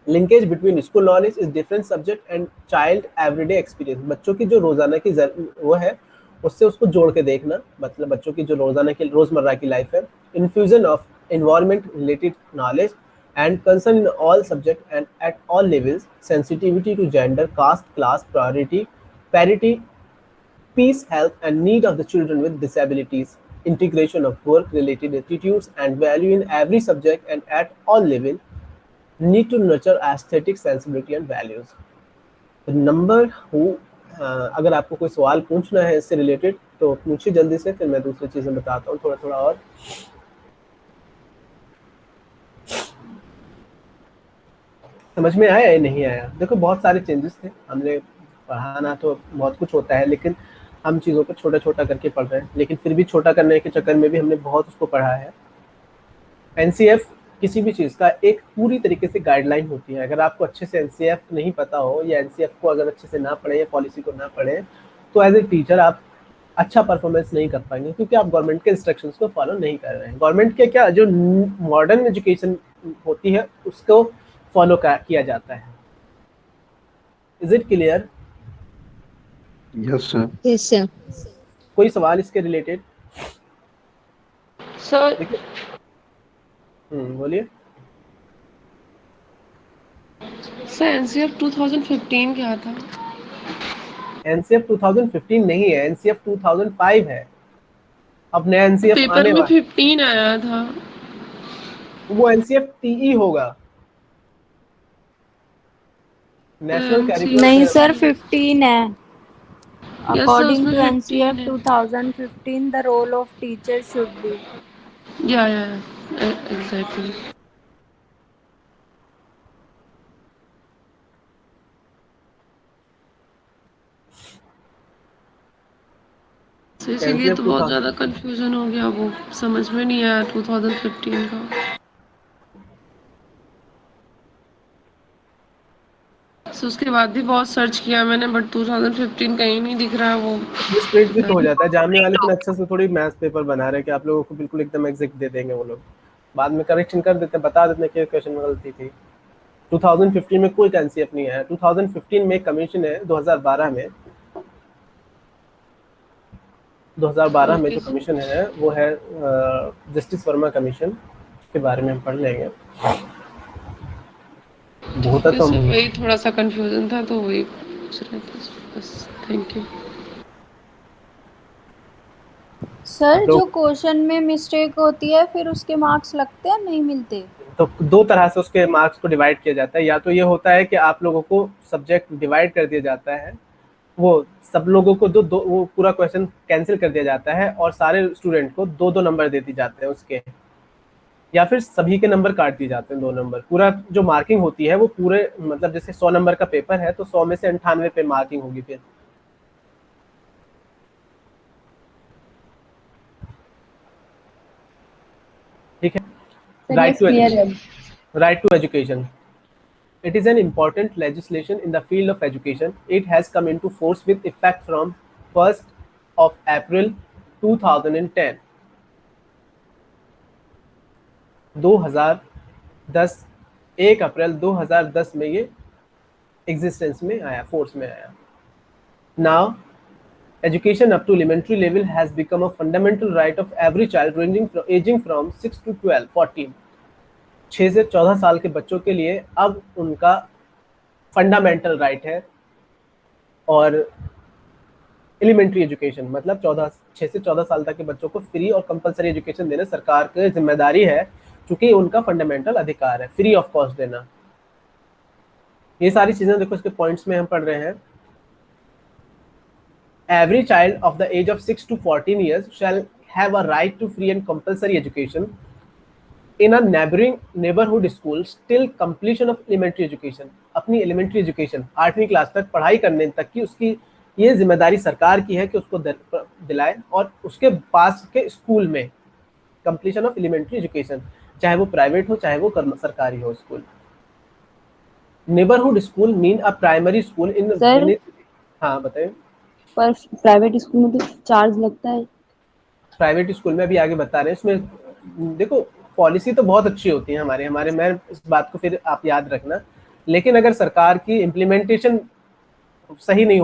Linkage between school knowledge is different subject and child everyday experience, बच्चों की जो रोजाना की वो है उससे उसको जोड़ के देखना, मतलब बच्चों की जो रोजाना की रोजमर्रा की लाइफ है। Infusion of environment related knowledge and concern in all subject and at all levels, sensitivity to gender, caste, class, parity, peace, health and need of the children with disabilities, integration of work related attitudes and value in every subject and at all level, need to nurture aesthetic sensibility and values. The number who अगर आपको कोई सवाल पूछना है इससे related तो पूछिए जल्दी से, फिर मैं दूसरी चीजें बताता हूँ थोड़ा थोड़ा। और समझ में आया या नहीं आया? देखो बहुत सारे चेंजेस थे, हमने पढ़ाना तो बहुत कुछ होता है लेकिन हम चीज़ों को छोटा छोटा करके पढ़ रहे हैं, लेकिन फिर भी छोटा करने के चक्कर में भी हमने बहुत उसको पढ़ा है। एनसीएफ किसी भी चीज़ का एक पूरी तरीके से गाइडलाइन होती है। अगर आपको अच्छे से एनसीएफ नहीं पता हो या एनसीएफ को अगर अच्छे से ना पढ़े या पॉलिसी को ना पढ़े तो एज ए टीचर आप अच्छा परफॉर्मेंस नहीं कर पाएंगे, क्योंकि आप गवर्नमेंट के इंस्ट्रक्शंस को फॉलो नहीं कर रहे हैं। गवर्नमेंट के क्या जो मॉडर्न एजुकेशन होती है उसको फॉलो किया जाता है। Is it clear? Yes, sir. Yes, sir. कोई सवाल इसके रिलेटेड? सर बोलिए। सर एनसीएफ 2015 क्या था? एनसीएफ 2015 नहीं है, एनसीएफ 2005 है। अब नया एनसीएफ पेपर आने में वाला, 15 आया था। वो एनसीएफ टीई होगा, नेशनल कैरिकुलम। नहीं सर 15 है। Yes, sir, According उसमें to 15 NCF है। 2015, the role of teacher should be. या एग्जैक्टली। इसीलिए तो बहुत ज्यादा कंफ्यूजन हो गया, वो समझ में नहीं आया 2015 का। So, उसके बाद भी बहुत सर्च किया मैंने बट 2015 कहीं नहीं दिख रहा वो। मिसप्रिंट भी तो हो जाता है, जानने वाले इतना अच्छे से थोड़ी मैथ्स पेपर बना रहे हैं कि आप लोगों को बिल्कुल एकदम एग्जैक्ट दे देंगे। वो लोग बाद में करेक्शन कर देते हैं, बता देते हैं कि क्वेश्चन में गलती थी। 2015 में कोई एनसीएफ नहीं आया। 2015 में कमीशन है 2012 में, 2012 में जो कमीशन है वो है जस्टिस वर्मा कमीशन, के बारे में हम पढ़ लेंगे। बहुत तो वही थोड़ा सा कंफ्यूजन था तो वही पूछ रहे थे बस। थैंक यू सर जो क्वेश्चन में मिस्टेक होती है फिर उसके मार्क्स लगते हैं नहीं मिलते? तो दो तरह से उसके मार्क्स को डिवाइड किया जाता है। या तो ये होता है कि आप लोगों को सब्जेक्ट डिवाइड कर दिया जाता है, वो सब लोगों को दो वो पूरा क्वेश्चन कैंसिल कर दिया जाता है और सारे स्टूडेंट को 2-2 नंबर दे दिए जाते हैं उसके, या फिर सभी के नंबर काट दिए जाते हैं 2 नंबर। पूरा जो मार्किंग होती है वो पूरे मतलब जैसे 100 नंबर का पेपर है तो 100 में से 98 पे मार्किंग होगी। फिर ठीक है। Right to education, it is an important legislation in the field of education. It has come into force with effect from 1st of April 2010. 2010 1 अप्रैल 2010 में ये एग्जिस्टेंस में आया, फोर्स में आया। Now, education up to elementary level has become a fundamental right of every child aging from 6 to 12, 14. 6 से 14 साल के बच्चों के लिए अब उनका फंडामेंटल राइट है। और एलिमेंट्री एजुकेशन मतलब 6 से 14 साल तक के बच्चों को फ्री और कंपलसरी एजुकेशन देना सरकार की जिम्मेदारी है, क्योंकि उनका फंडामेंटल अधिकार है फ्री ऑफ कॉस्ट देना। ये सारी चीजें देखो इसके पॉइंट्स में हम पढ़ रहे हैं। Every child of the age of 6 to 14 years shall have a right to free and compulsory education in a neighborhood school till completion of elementary education. अपनी एलिमेंट्री एजुकेशन 8वीं क्लास तक पढ़ाई करने तक की उसकी ये जिम्मेदारी सरकार की है कि उसको दिलाए, और उसके पास के स्कूल में कंप्लीशन ऑफ एलिमेंट्री एजुकेशन, चाहे वो प्राइवेट हो चाहे वो सरकारी हो school. Neighbourhood school mean a primary school इन। हाँ बताइए। पर प्राइवेट स्कूल में तो चार्ज लगता है। प्राइवेट स्कूल में भी आगे बता रहे हैं, इसमें देखो पॉलिसी तो बहुत अच्छी होती है हमारे हमारे मैं इस बात को फिर आप याद रखना, लेकिन अगर सरकार की इम्प्लीमेंटेशन सही नहीं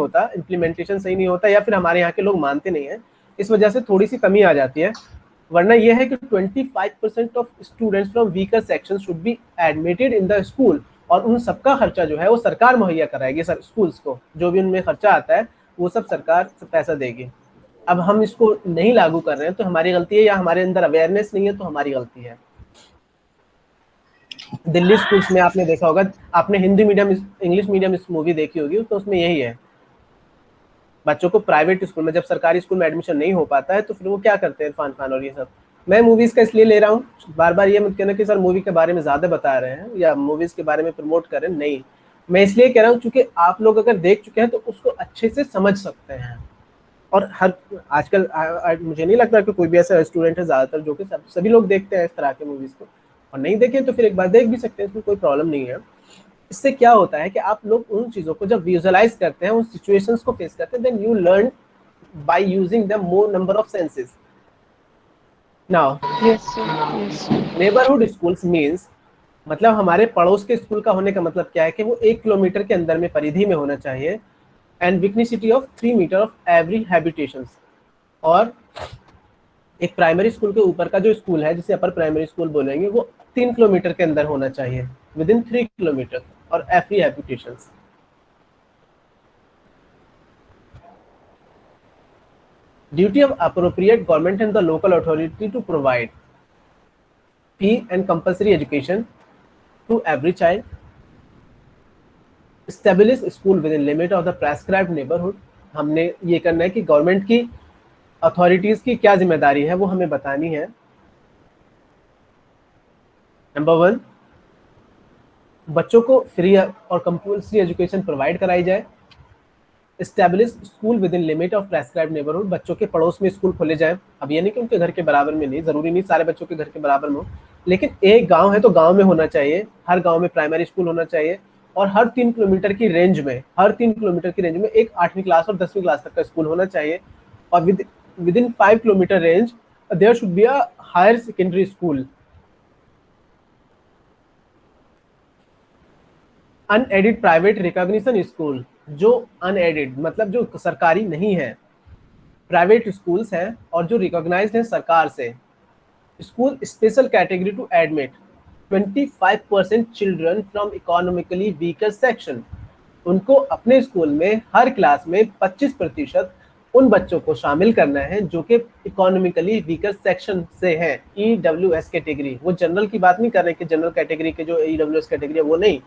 होता या फिर हमारे यहाँ के लोग मानते नहीं हैं, इस वजह से थोड़ी सी कमी आ जाती है। वरना यह है कि 25% of students from weaker section should be admitted in the school, और उन सबका खर्चा जो है वो सरकार मुहैया कराएगी स्कूल्स को, जो भी उनमें खर्चा आता है वो सब सरकार पैसा देगी। अब हम इसको नहीं लागू कर रहे हैं तो हमारी गलती है, या हमारे अंदर अवेयरनेस नहीं है तो हमारी गलती है। दिल्ली स्कूल्स में आपने देखा होगा, आपने हिंदी मीडियम इंग्लिश मीडियम इस मूवी देखी होगी, तो उसमें यही है, बच्चों को प्राइवेट स्कूल में, जब सरकारी स्कूल में एडमिशन नहीं हो पाता है तो फिर वो क्या करते हैं, इरफान खान और ये सब। मैं मूवीज का इसलिए ले रहा हूँ, बार बार ये मत कहना कि सर मूवी के बारे में ज्यादा बता रहे हैं या मूवीज के बारे में प्रमोट कर रहे हैं, नहीं, मैं इसलिए कह रहा हूँ क्योंकि आप लोग अगर देख चुके हैं तो उसको अच्छे से समझ सकते हैं। और हर आजकल मुझे नहीं लगता कि कोई भी ऐसा स्टूडेंट है ज्यादातर जो कि सभी लोग देखते हैं इस तरह के मूवीज को, और नहीं देखें तो फिर एक बार देख भी सकते हैं, इसमें कोई प्रॉब्लम नहीं है। इससे क्या होता है कि आप लोग उन चीजों को जब विजुअलाइज करते हैं, उन सिचुएशंस को फेस करते हैं, then you learn by using the more number of senses. Now Yes, sir. Yes. Neighbourhood schools means, मतलब हमारे पड़ोस के स्कूल का होने का मतलब क्या है कि वो 1 किलोमीटर के अंदर में परिधि में होना चाहिए, and vicinity of 3 metre of every habitations. और एक प्राइमरी स्कूल के ऊपर का जो स्कूल है जिसे अपर प्राइमरी स्कूल बोलेंगे, वो 3 किलोमीटर के अंदर होना चाहिए, विद इन 3 किलोमीटर, और every habitations. Duty of appropriate government and the local authority to provide free and compulsory education to every child. Establish school within limit of the prescribed neighborhood. हमने ये करना है कि गवर्नमेंट की authorities की क्या जिम्मेदारी है वो हमें बतानी है। नंबर 1, बच्चों को फ्री और कंपल्सरी एजुकेशन प्रोवाइड कराई जाए। Establish school with in limit of prescribed neighbourhood, बच्चों के पड़ोस में स्कूल खोले जाएं। अब ये नहीं कि उनके घर के बराबर में नहीं, जरूरी नहीं सारे बच्चों के घर के बराबर में हो, लेकिन एक गांव है तो गांव में होना चाहिए, हर गांव में प्राइमरी स्कूल होना चाहिए, और हर 3 किलोमीटर की रेंज में एक 8वीं क्लास और 10वीं क्लास तक का स्कूल होना चाहिए, और within 5 kilometre range there should be a higher secondary school. Unaided private recognition school, जो अनएडेड मतलब जो सरकारी नहीं है, प्राइवेट स्कूल्स हैं और जो रिकॉग्नाइज्ड हैं सरकार से, school special category to admit 25% children from economically weaker section. उनको अपने स्कूल में हर क्लास में 25% उन बच्चों को शामिल करना है जो कि इकोनॉमिकली वीकर सेक्शन से हैं, EWS कैटेगरी। वो जनरल की बात नहीं कर रहे कि जनरल कैटेगरी के जो EWS कैटेगरी है वो नहीं,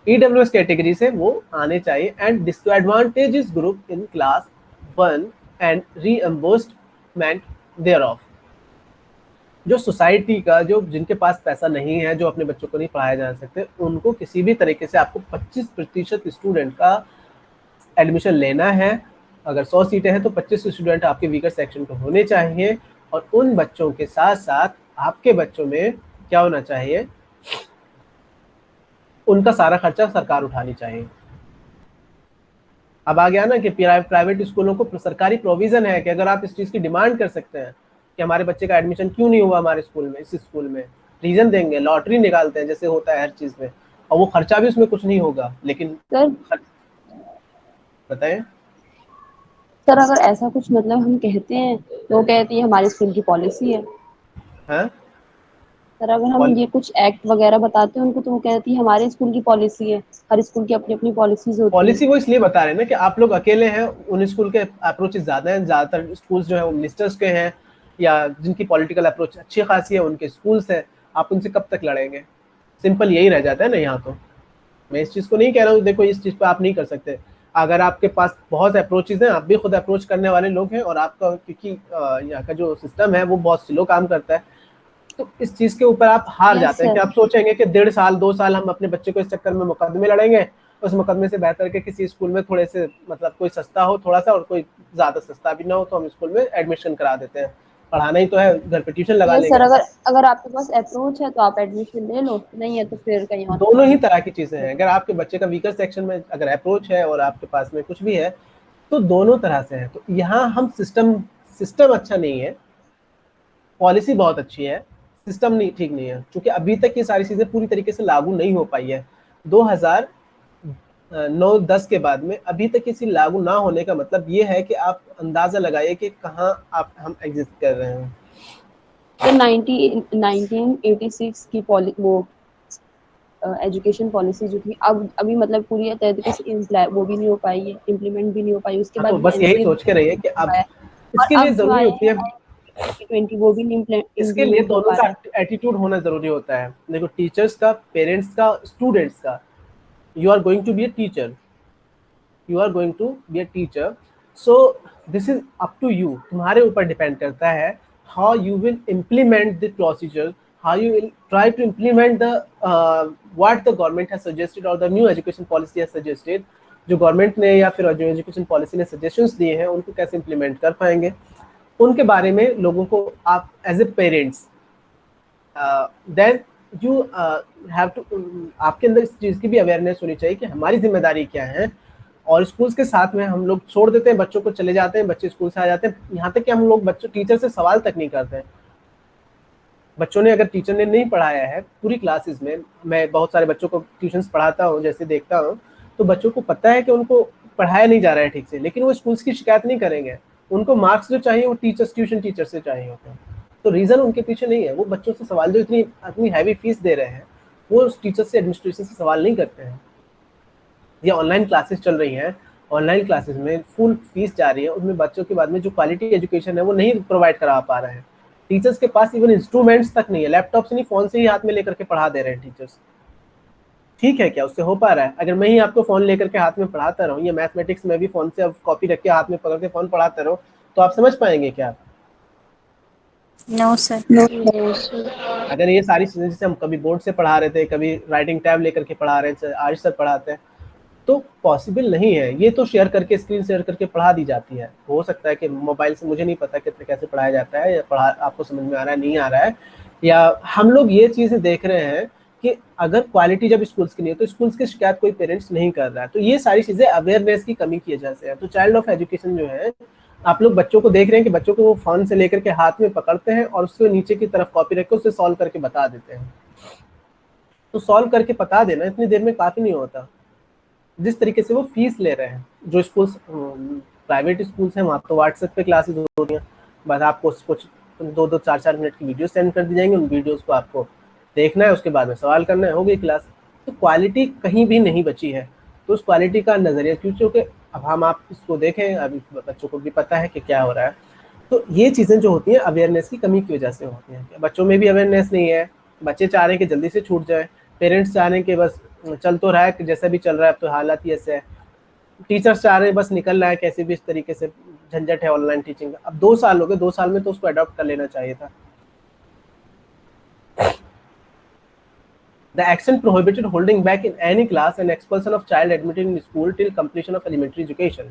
EWS कैटेगरी से वो आने चाहिए। And disadvantages group in class 1 and reimbursement thereof, जो सोसाइटी का जो जिनके पास पैसा नहीं है, जो अपने बच्चों को नहीं पढ़ाया जा सकते, उनको किसी भी तरीके से आपको 25% स्टूडेंट का एडमिशन लेना है। अगर 100 सीटें हैं तो 25 स्टूडेंट आपके वीकर सेक्शन को होने चाहिए, और उन बच्चों के साथ साथ आपके बच्चों में क्या होना चाहिए, उनका सारा खर्चा सरकार उठानी चाहिए। अब आ गया ना कि प्राइवेट स्कूलों को सरकारी प्रोविजन है कि अगर आप इस चीज की डिमांड कर सकते हैं कि हमारे बच्चे का एडमिशन क्यों नहीं हुआ हमारे स्कूल में, इस स्कूल में, रीजन देंगे, लॉटरी निकालते हैं जैसे होता है हर चीज में, और वो खर्चा भी उसमें कुछ नहीं होगा। लेकिन सर बताएं सर अगर ऐसा कुछ मतलब हम कहते हैं तो वो कहती है हमारे स्कूल की पॉलिसी है। हाँ, सर अगर हम ये कुछ एक्ट वगैरह बताते हैं उनको तो वो कहती है हमारे स्कूल की पॉलिसी है। हर स्कूल की अपनी अपनी पॉलिसीज होती पॉलिसी है। वो इसलिए बता रहे हैं ना कि आप लोग अकेले हैं, उन स्कूल के अप्रोचेस ज्यादा हैं, ज्यादातर स्कूल्स जो है वो मिनिस्टर्स के हैं या जिनकी पॉलिटिकल अप्रोच अच्छी खासी है उनके स्कूल्स हैं, आप उनसे कब तक लड़ेंगे। सिंपल यही रह जाता है ना। यहाँ तो मैं इस चीज को नहीं कह रहा हूँ, देखो इस चीज पे आप नहीं कर सकते। अगर आपके पास बहुत अप्रोचेज हैं, आप भी खुद अप्रोच करने वाले लोग हैं, और आपका क्योंकि यहाँ का जो सिस्टम है वो बहुत स्लो काम करता है, तो इस चीज के ऊपर आप हार जाते हैं कि आप सोचेंगे कि 1.5 साल 2 साल हम अपने बच्चे को इस चक्कर में मुकदमे लड़ेंगे, उस मुकदमे से बेहतर के किसी स्कूल में थोड़े से मतलब कोई सस्ता हो थोड़ा सा और कोई ज्यादा सस्ता भी ना हो, तो हम स्कूल में एडमिशन करा देते हैं। पढ़ाना ही तो है, घर पे ट्यूशन लगा लेंगे। सर अगर आपके पास अप्रोच है तो आप एडमिशन ले लो, नहीं है तो फिर कहीं और। दोनों ही तरह की चीजें हैं। अगर आपके बच्चे का वीकर सेक्शन में अगर अप्रोच है और आपके पास में कुछ भी है तो दोनों तरह से है। तो यहाँ हम सिस्टम अच्छा नहीं है, पॉलिसी बहुत अच्छी है, सिस्टम नहीं ठीक नहीं है, क्योंकि अभी तक ये सारी चीजें पूरी तरीके से लागू नहीं हो पाई है। 2009-10 के बाद में अभी तक किसी लागू ना होने का मतलब ये है कि आप अंदाजा लगाइए कि कहाँ आप हम एग्जिस्ट कर रहे हैं। तो 1986 की वो एजुकेशन पॉलिसी जो थी, अब अभी मतलब पूरी तरीके से वो भी नहीं हो पाई है, इम्प्लीमेंट भी नहीं हो पाई। उसके हाँ, बाद तो बस यही एनसीए सोच के रहिए कि अब आया, और इसके लिए अब जो जरूरी आया होती है, है 2020 वो भी नहीं इसके लिए इम्प्लीमेंट हो दोनों पा का रहा है। एटीट्यूड होना जरूरी होता है। देखो, टीचर्स का, पेरेंट्स का, स्टूडेंट्स का। You are going to be a teacher, you are going to be a teacher, so this is up to you. तुम्हारे ऊपर डिपेंड करता है how you will implement the procedure, how you will try to implement the what the government has suggested और the new education policy has suggested. जो government ने या फिर जो एजुकेशन पॉलिसी ने सजेशंस दिए हैं उनको कैसे इम्प्लीमेंट कर पाएंगे, उनके बारे में लोगों को आप as a parents then you have to, आपके अंदर इस चीज़ की भी अवेयरनेस होनी चाहिए कि हमारी जिम्मेदारी क्या है। और स्कूल्स के साथ में हम लोग छोड़ देते हैं बच्चों को, चले जाते हैं, बच्चे स्कूल से आ जाते हैं, यहाँ तक कि हम लोग बच्चों टीचर से सवाल तक नहीं करते हैं। बच्चों ने, अगर टीचर ने नहीं पढ़ाया है पूरी क्लासेस में, मैं बहुत सारे बच्चों को ट्यूशन्स पढ़ाता हूँ, जैसे देखता हूँ, तो बच्चों को पता है कि उनको पढ़ाया नहीं जा रहा है ठीक से, लेकिन वो स्कूल्स की शिकायत नहीं करेंगे। उनको मार्क्स जो चाहिए वो टीचर्स, ट्यूशन टीचर से चाहिए होते हैं। तो रीजन उनके पीछे नहीं है, वो बच्चों से सवाल, जो इतनी हैवी फीस दे रहे हैं, वो उस टीचर से, एडमिनिस्ट्रेशन से सवाल नहीं करते हैं। ये ऑनलाइन क्लासेस चल रही हैं, ऑनलाइन क्लासेस में फुल फीस जा रही है, उसमें बच्चों के बाद में जो क्वालिटी एजुकेशन है वो नहीं प्रोवाइड करा पा रहे हैं। टीचर्स के पास इवन इंस्ट्रूमेंट्स तक नहीं है, लैपटॉप से नहीं, फोन से ही हाथ में लेकर के पढ़ा दे रहे हैं टीचर्स। ठीक है क्या? उससे हो पा रहा है? अगर मैं ही आपको फोन लेकर के हाथ में पढ़ाता रहूँ, या मैथमेटिक्स में भी फोन से कॉपी रख के हाथ में पकड़ के फोन पढ़ाता रहूँ, तो आप समझ पाएंगे क्या? No sir. No sir. अगर ये सारी चीजें, जैसे हम कभी बोर्ड से पढ़ा रहे थे, कभी राइटिंग टैब लेकर के पढ़ा रहे थे, आज सर पढ़ाते हैं, तो पॉसिबल नहीं है। ये तो शेयर करके, स्क्रीन शेयर करके पढ़ा दी जाती है। हो सकता है कि मोबाइल से, मुझे नहीं पता कितने कैसे पढ़ाया जाता है, या पढ़ा आपको समझ में आ रहा है, नहीं आ रहा है, या हम लोग ये चीजें देख रहे हैं कि अगर क्वालिटी जब स्कूल्स की नहीं है तो स्कूल्स की शिकायत कोई पेरेंट्स नहीं कर रहा है। तो ये सारी चीजें अवेयरनेस की कमी की वजह से है। तो चाइल्ड ऑफ एजुकेशन जो है, आप लोग बच्चों को देख रहे हैं कि बच्चों को वो फोन से लेकर के हाथ में पकड़ते हैं और उसके नीचे की तरफ कॉपी रख के उसे सॉल्व करके बता देते हैं। तो सॉल्व करके बता देना इतनी देर में काफी नहीं होता। जिस तरीके से वो फीस ले रहे हैं, जो स्कूल्स, प्राइवेट स्कूल्स हैं, वहाँ तो व्हाट्सएप पे क्लासेस हो रही हैं, बस आपको कुछ 2-2, 4-4 मिनट की वीडियो सेंड कर दी जाएंगी, उन वीडियोस को आपको देखना है, उसके बाद में सवाल करना है, हो गई क्लास। तो क्वालिटी कहीं भी नहीं बची है। तो उस क्वालिटी का नजरिया, क्योंकि अब हम आप इसको देखें, अभी बच्चों को भी पता है कि क्या हो रहा है। तो ये चीज़ें जो होती हैं अवेयरनेस की कमी की वजह से होती हैं। बच्चों में भी अवेयरनेस नहीं है, बच्चे चाह रहे हैं कि जल्दी से छूट जाए, पेरेंट्स चाह रहे हैं कि बस चल तो रहा है, कि जैसा भी चल रहा है, अब तो हालात ही ऐसे है। टीचर्स चाह रहे हैं बस निकल रहा है कैसे भी, इस तरीके से झंझट है ऑनलाइन टीचिंग का। अब 2 साल हो गए, 2 साल में तो उसको अडॉप्ट कर लेना चाहिए था। The action prohibited holding back in any class and expulsion of child admitted in school till completion of elementary education.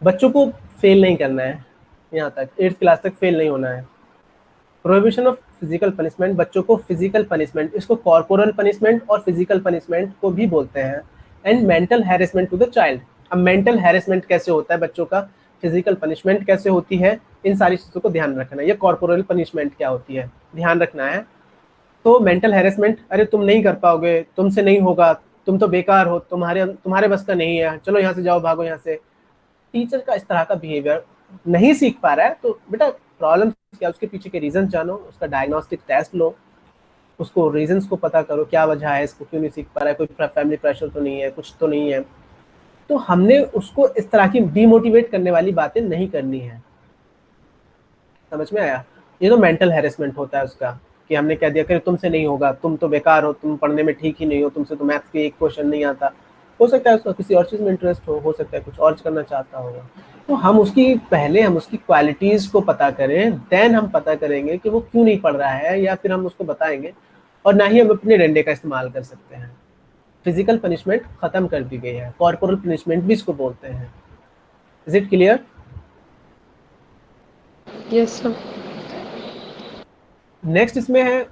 बच्चों को फेल नहीं करना है, यहाँ तक 8th क्लास तक फेल नहीं होना है। प्रोहिबिशन ऑफ फिजिकल पनिशमेंट, बच्चों को फिजिकल पनिशमेंट, इसको कॉर्पोरल पनिशमेंट और फिजिकल पनिशमेंट को भी बोलते हैं। And mental harassment to the child. अब मेंटल हैरेसमेंट कैसे होता है बच्चों का, फिजिकल पनिशमेंट कैसे होती है, इन सारी चीज़ों को ध्यान रखना है। ये कॉर्पोरल पनिशमेंट क्या होती है, ध्यान रखना है। तो मेंटल हैरेसमेंट, अरे तुम नहीं कर पाओगे, तुमसे नहीं होगा, तुम तो बेकार हो, तुम्हारे बस का नहीं है, चलो यहाँ से जाओ, भागो यहाँ से। टीचर का इस तरह का बिहेवियर नहीं सीख पा रहा है, तो बेटा प्रॉब्लम क्या, उसके पीछे के रीजन जानो, उसका डायग्नोस्टिक टेस्ट लो, उसको रीजंस को पता करो, क्या वजह है, इसको क्यों नहीं सीख पा रहा है, कोई फैमिली प्रेशर तो नहीं है, कुछ तो नहीं है। तो हमने उसको इस तरह की डीमोटिवेट करने वाली बातें नहीं करनी है। समझ में आया? ये तो मेंटल हैरेसमेंट होता है उसका, कि हमने कह दिया कि तुमसे नहीं होगा, तुम तो बेकार हो, तुम पढ़ने में ठीक ही नहीं हो, तुमसे तो मैथ्स के एक क्वेश्चन नहीं आता। हो सकता है उसका किसी और चीज़ में इंटरेस्ट हो सकता है कुछ और करना चाहता होगा। तो हम उसकी क्वालिटीज़ को पता करें, देन हम पता करेंगे कि वो क्यों नहीं पढ़ रहा है, या फिर हम उसको बताएंगे। और ना ही हम अपने डंडे का इस्तेमाल कर सकते हैं। फिजिकल पनिशमेंट खत्म कर दी गई है, कॉर्पोरल पनिशमेंट भी इसको बोलते हैं। Is it clear? Yes sir. Next इसमें है,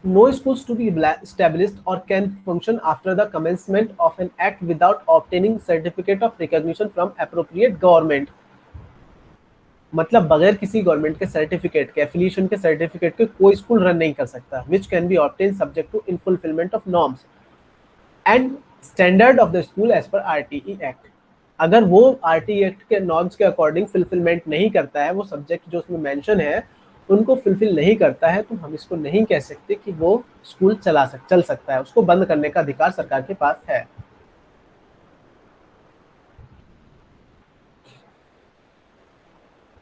no schools to be established or can function after the commencement of an act without obtaining certificate of recognition from appropriate government. मतलब बगैर किसी गवर्नमेंट के सर्टिफिकेट के, एफिलिएशन के certificate के कोई स्कूल रन नहीं कर सकता, which can be obtain subject to in fulfilment of norms and standard of the school as per RTE act. अगर वो आरटीई एक्ट के नॉर्म्स के अकॉर्डिंग फुलफिलमेंट नहीं करता है, वो सब्जेक्ट जो उसमें मेंशन है उनको फुलफिल नहीं करता है, तो हम इसको नहीं कह सकते कि वो स्कूल चल सकता है। उसको बंद करने का अधिकार सरकार के पास है।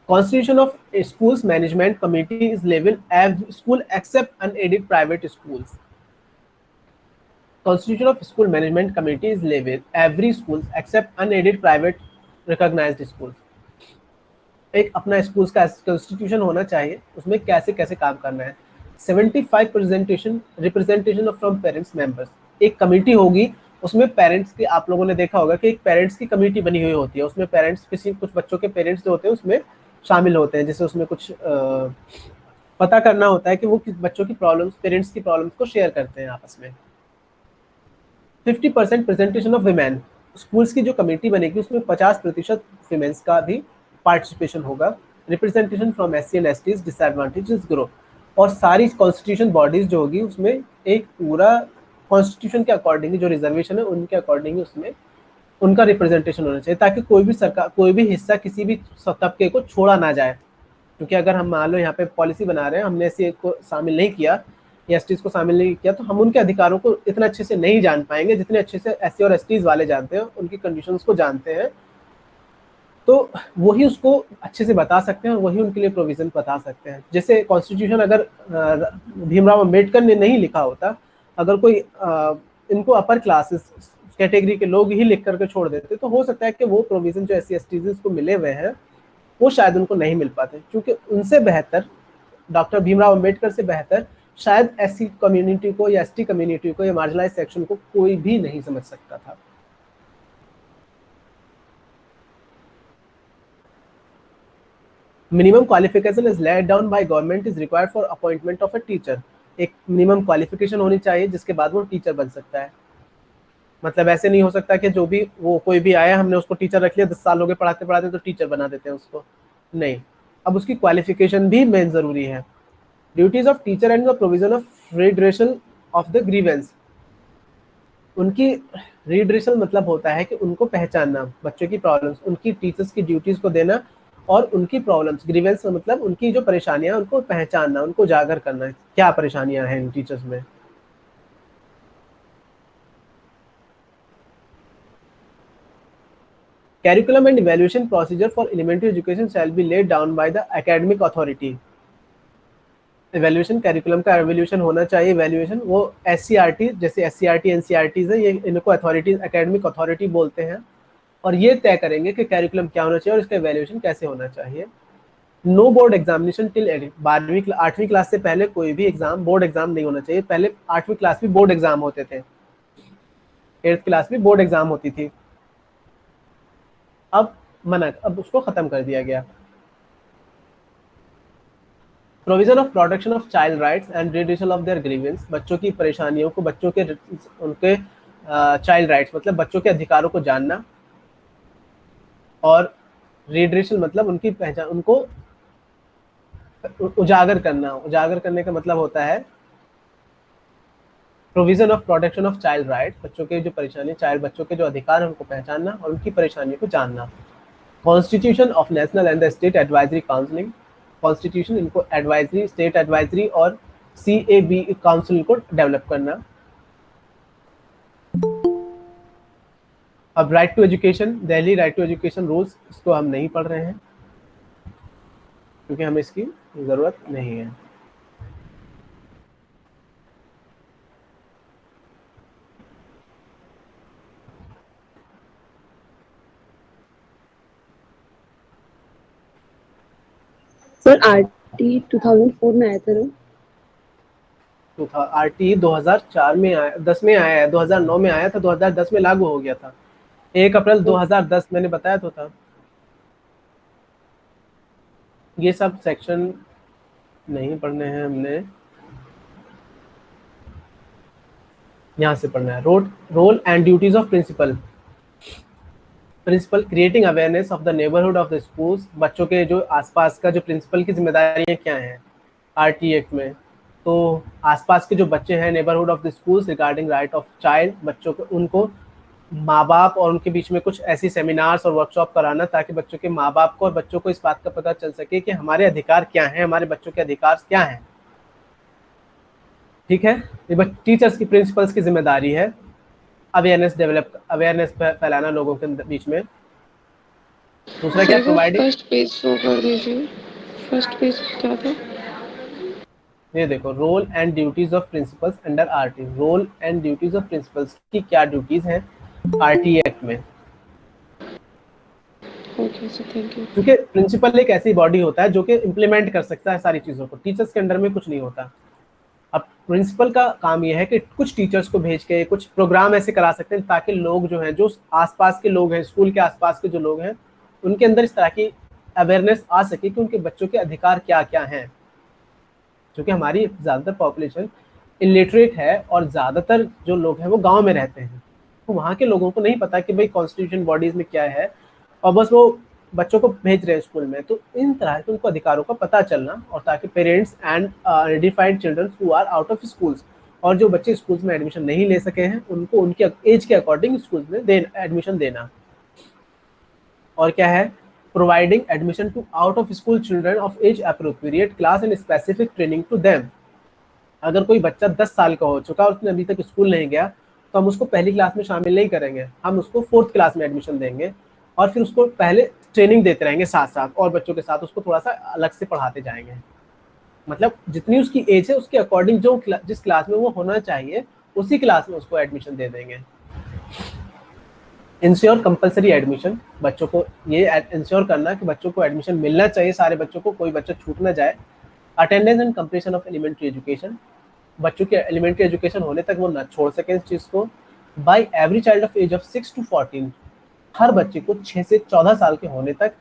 Constitution of a school's management committee is level every school except unaided private schools. Constitution of school management committee is level every schools except unaided private recognized schools. एक अपना स्कूल्स का कॉन्स्टिट्यूशन होना चाहिए, उसमें कैसे कैसे काम करना है। 75 रिप्रेजेंटेशन फ्रॉम पेरेंट्स मेंबर्स, एक कमेटी होगी उसमें पेरेंट्स की, आप लोगों ने देखा होगा कि एक पेरेंट्स की कमेटी बनी हुई होती है, उसमें पेरेंट्स कुछ बच्चों के पेरेंट्स जो होते हैं उसमें शामिल होते हैं, जैसे उसमें कुछ पता करना होता है कि वो किस बच्चों की प्रॉब्लम्स, पेरेंट्स की प्रॉब्लम्स को शेयर करते हैं आपस में। 50% प्रेजेंटेशन ऑफ विमेन, स्कूल्स की जो कमेटी बनेगी उसमें 50% विमेन्स का भी पार्टिसिपेशन होगा। Representation from SC and STs disadvantages group, और सारी कॉन्स्टिट्यूशन बॉडीज जो होगी उसमें एक पूरा कॉन्स्टिट्यूशन के अकॉर्डिंग जो रिजर्वेशन है उनके अकॉर्डिंग उसमें उनका रिप्रेजेंटेशन होना चाहिए, ताकि कोई भी हिस्सा किसी भी तबके को छोड़ा ना जाए। क्योंकि अगर हम मान लो यहाँ पे पॉलिसी बना रहे हैं, हमने एससी को शामिल नहीं किया या एसटीज को शामिल नहीं किया, तो हम उनके अधिकारों को इतना अच्छे से नहीं जान पाएंगे जितने अच्छे से एससी और एसटीज वाले जानते हैं, उनकी कंडीशंस को जानते हैं। तो वही उसको अच्छे से बता सकते हैं और वही उनके लिए प्रोविजन बता सकते हैं। जैसे कॉन्स्टिट्यूशन अगर भीमराव अम्बेडकर ने नहीं लिखा होता, अगर कोई इनको अपर क्लासेस कैटेगरी के लोग ही लिख करके छोड़ देते, तो हो सकता है कि वो प्रोविजन जो एससी एसटीज को मिले हुए हैं वो शायद उनको नहीं मिल पाते, क्योंकि उनसे बेहतर, डॉक्टर भीमराव अम्बेडकर से बेहतर शायद एससी कम्युनिटी को या एसटी कम्युनिटी को या मार्जिनलाइज सेक्शन को कोई भी नहीं समझ सकता था। Minimum qualification is laid down by government is required for appointment of a teacher, एक मिनिमम क्वालिफिकेशन होनी चाहिए जिसके बाद वो टीचर बन सकता है। मतलब ऐसे नहीं हो सकता कि जो भी वो कोई भी आया हमने उसको टीचर रख लिया, 10 साल हो गए पढ़ाते पढ़ाते तो टीचर बना देते हैं उसको, नहीं, अब उसकी क्वालिफिकेशन भी मेन जरूरी है। Duties of teacher and the provision of redressal of the grievance, उनकी रिड्रेसल मतलब होता है कि उनको पहचानना, बच्चों की प्रॉब्लम्स, उनकी टीचर्स की ड्यूटीज को देना और उनकी प्रॉब्लम्स, ग्रीवेंस मतलब उनकी जो परेशानियां उनको पहचानना, उनको उजागर करना, क्या परेशानियां हैं इन टीचर्स में। Curriculum and evaluation procedure for elementary education shall be laid down by the academic authority. Evaluation, curriculum का evaluation होना चाहिए, evaluation वो SCRT, जैसे SCRT NCRTs है, ये इनको authorities, academic authority बोलते हैं, और ये तय करेंगे कि curriculum क्या होना चाहिए और इसका evaluation कैसे होना चाहिए। No board examination till 8वीं क्लास से पहले कोई भी एग्जाम, बोर्ड एग्जाम नहीं होना चाहिए। पहले 8वीं क्लास में बोर्ड एग्जाम होते थे, 8th क्लास में बोर्ड एग्जाम होती थी, अब उसको खत्म कर दिया गया। Provision of protection of child rights and redressal of their grievance, बच्चों की परेशानियों को, बच्चों के उनके चाइल्ड राइट्स मतलब बच्चों के अधिकारों को जानना, और रिड्रेसल मतलब उनकी पहचान, उनको उजागर करना। उजागर करने का मतलब होता है provision of protection of child rights, बच्चों के जो परेशानी, चाइल्ड बच्चों के जो अधिकार हैं उनको पहचानना और उनकी परेशानियों को जानना। Constitution of national and the state advisory counselling, constitution इनको एडवाइजरी, स्टेट एडवाइजरी और CAB काउंसिल को डेवलप करना। अब right to education, Delhi right to education rules, इसको हम नहीं पढ़ रहे हैं क्योंकि हमें इसकी जरूरत नहीं है। सर आरटी 2004 में आया था ना? तो था RT 2004 में आया, 10 में आया है, 2009 में आया था, 2010 में लागू हो गया था, 1 अप्रैल 2010 मैंने बताया तो था। ये सब सेक्शन नहीं पढ़ने हैं हमने, यहाँ से पढ़ना है। Role and duties of principal, principal creating awareness of the neighbourhood of the schools, बच्चों के जो आसपास का जो प्रिंसिपल की जिम्मेदारियां क्या हैं आरटी एक्ट में। तो आसपास के जो बच्चे हैं, neighbourhood of the schools regarding right of child, बच्चों को उनको माँ बाप और उनके बीच में कुछ ऐसी सेमिनार्स और वर्कशॉप कराना ताकि बच्चों के माँ बाप को और बच्चों को इस बात का पता चल सके कि हमारे अधिकार क्या हैं, हमारे बच्चों के अधिकार क्या हैं। ठीक है, ये टीचर्स की, प्रिंसिपल्स की जिम्मेदारी है अवेयरनेस फैलाना लोगों के बीच में। दूसरा क्या, प्रोवाइडिंग, फर्स्ट पेज शो कर दीजिए, फर्स्ट पेज क्या था? ये देखो, role and duties of principals under RT. Role and duties of principals की क्या ड्यूटीज हैं आरटी एक्ट में। Okay sir, thank you. क्योंकि प्रिंसिपल एक ऐसी बॉडी होता है जो कि इम्प्लीमेंट कर सकता है सारी चीज़ों को, टीचर्स के अंडर में कुछ नहीं होता। अब प्रिंसिपल का काम यह है कि कुछ टीचर्स को भेज के कुछ प्रोग्राम ऐसे करा सकते हैं ताकि लोग जो हैं, जो आसपास के लोग हैं, स्कूल के आसपास के जो लोग हैं, उनके अंदर इस तरह की अवेयरनेस आ सके कि उनके बच्चों के अधिकार क्या क्या हैं। क्योंकि हमारी ज़्यादातर पॉपुलेशन इलिटरेट है और ज़्यादातर जो लोग हैं वो गाँव में रहते हैं, तो वहाँ के लोगों को नहीं पता कि भाई कॉन्स्टिट्यूशन बॉडीज़ में क्या है, और बस वो बच्चों को भेज रहे हैं स्कूल में। तो इन तरह के उनको अधिकारों का पता चलना, और ताकि parents and defined children who are out of schools, और जो बच्चे स्कूल्स में एडमिशन नहीं ले सके हैं उनको उनके एज के अकॉर्डिंग स्कूल्स में एडमिशन देना। और क्या है, providing admission to out of school children of age appropriate class and specific training to them. अगर कोई बच्चा 10 साल का हो चुका और उसने अभी तक स्कूल नहीं गया, तो हम उसको पहली क्लास में शामिल नहीं करेंगे, हम उसको 4th क्लास में एडमिशन देंगे, और फिर उसको पहले ट्रेनिंग देते रहेंगे साथ साथ, और बच्चों के साथ उसको थोड़ा सा अलग से पढ़ाते जाएंगे। मतलब जितनी उसकी एज है उसके अकॉर्डिंग जो जिस क्लास में वो होना चाहिए उसी क्लास में उसको एडमिशन दे देंगे। इंश्योर कंपलसरी एडमिशन, बच्चों को ये इंश्योर करना कि बच्चों को एडमिशन मिलना चाहिए, सारे बच्चों को, कोई बच्चा छूट ना जाए। Attendance and completion of elementary education, बच्चों के एलिमेंट्री एजुकेशन होने तक वो ना छोड़ सके इस चीज़ को। By every child of age of 6 to 14, हर बच्चे को 6 से 14 साल के होने तक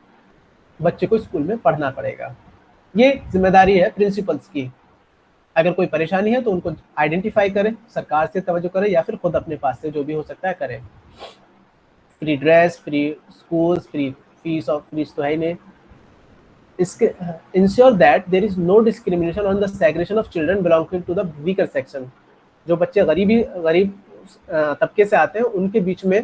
बच्चे को स्कूल में पढ़ना पड़ेगा। ये जिम्मेदारी है प्रिंसिपल्स की। अगर कोई परेशानी है तो उनको आइडेंटिफाई करें, सरकार से तवज्जो करें, या फिर खुद अपने पास से जो भी हो सकता है करें। Free dress, free schools, free fees, और फीस तो है ही नहीं। इसके ensure that there is no discrimination on the segregation of children belonging to the weaker section. जो बच्चे गरीब तबके से आते हैं उनके बीच में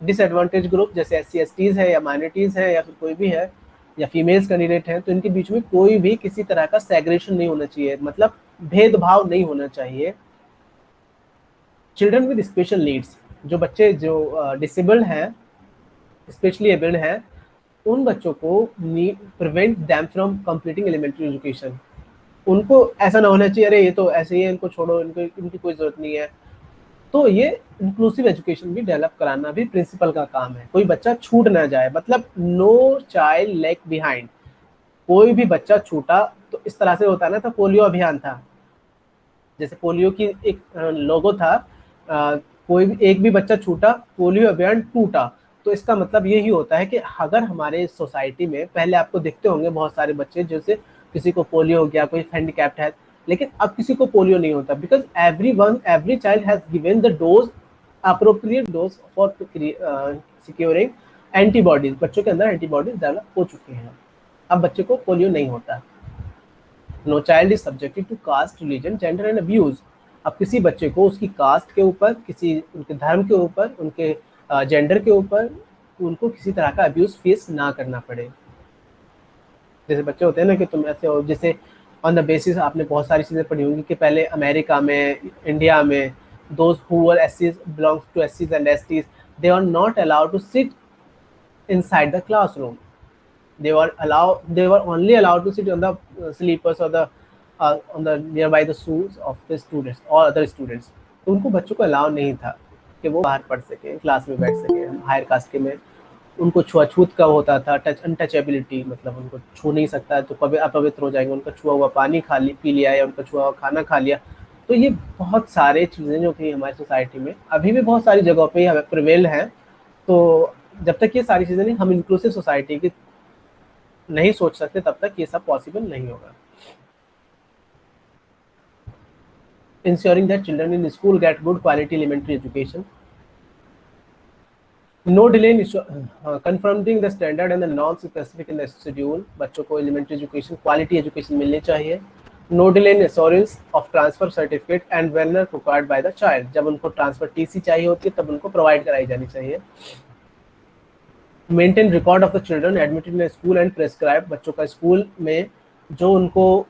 डिसएडवांटेज ग्रुप जैसे SC/STs है, या माइनॉरिटीज़ है, या फिर कोई भी है, या फीमेल्स कैंडिडेट हैं, तो इनके बीच में कोई भी किसी तरह का सेग्रेगेशन नहीं होना चाहिए, मतलब भेदभाव नहीं होना चाहिए। चिल्ड्रन विद स्पेशल नीड्स, जो बच्चे जो डिसेबल्ड हैं, स्पेशली एबल्ड हैं, उन बच्चों को prevent them from completing elementary education. उनको ऐसा ना होना चाहिए, अरे ये तो ऐसे ही है, इनको छोड़ो, इनकी कोई ज़रूरत नहीं है। तो ये इंक्लूसिव एजुकेशन भी डेवलप कराना भी प्रिंसिपल का काम है, कोई बच्चा छूट ना जाए, मतलब नो चाइल्ड लेग बिहाइंड। कोई भी बच्चा छूटा तो इस तरह से होता है ना, तो पोलियो अभियान था, जैसे पोलियो की एक लोगो था, कोई भी एक भी बच्चा छूटा पोलियो अभियान टूटा। तो इसका मतलब यही होता है कि अगर हमारे सोसाइटी में पहले आपको दिखते होंगे बहुत सारे बच्चे, जैसे किसी को पोलियो हो गया, कोई हैंडीकैप्ड है, लेकिन अब किसी को पोलियो नहीं होता, because every child has given the dose, appropriate dose for securing antibodies. बच्चों के अंदर एंटीबॉडीज डेवलप हो चुकी हैं, अब बच्चे को पोलियो नहीं होता। No child is subjected to caste, religion, gender and abuse. अब किसी बच्चे को उसकी कास्ट के ऊपर, किसी उनके धर्म के ऊपर, उनके जेंडर के ऊपर उनको किसी तरह का अब्यूज फेस ना करना पड़े। जैसे बच्चे होते हैं ना कि तुम ऐसे हो, जैसे ऑन द बेसिस आपने बहुत सारी चीज़ें पढ़ी होंगी कि पहले अमेरिका में, इंडिया में, those who were SCs belongs to SCs and STs, they are not allowed to sit inside the classroom. They were only allowed to sit on the sleepers or on the nearby the stools of the students or other students. तो उनको बच्चों को allow नहीं था कि वो बाहर पढ़ सके, क्लास में बैठ सके। हायर कास्ट के में उनको छुआछूत का होता था, अनटचेबिलिटी, मतलब उनको छू नहीं सकता तो अपवित्र हो जाएंगे, उनका छुआ हुआ पानी पी लिया या उनका छुआ हुआ खाना खा लिया। तो ये बहुत सारे चीज़ें जो कि हमारी सोसाइटी में अभी भी बहुत सारी जगहों पे हमें प्रिवेल हैं। तो जब तक ये सारी चीज़ें नहीं, हम इंक्लूसिव सोसाइटी की नहीं सोच सकते, तब तक ये सब पॉसिबल नहीं होगा। Ensuring that children in school get good quality elementary education. No delay in confirming the standard and the norms specific in the schedule. बच्चों को एलिमेंट्री एजुकेशन, क्वालिटी एजुकेशन मिलनी चाहिए। No delay in assurance of transfer certificate and when required by the child. जब उनको transfer TC चाहिए होती है तब उनको प्रोवाइड कराई जानी चाहिए। Maintain record of the children admitted in school and prescribe. बच्चों का स्कूल में जो उनको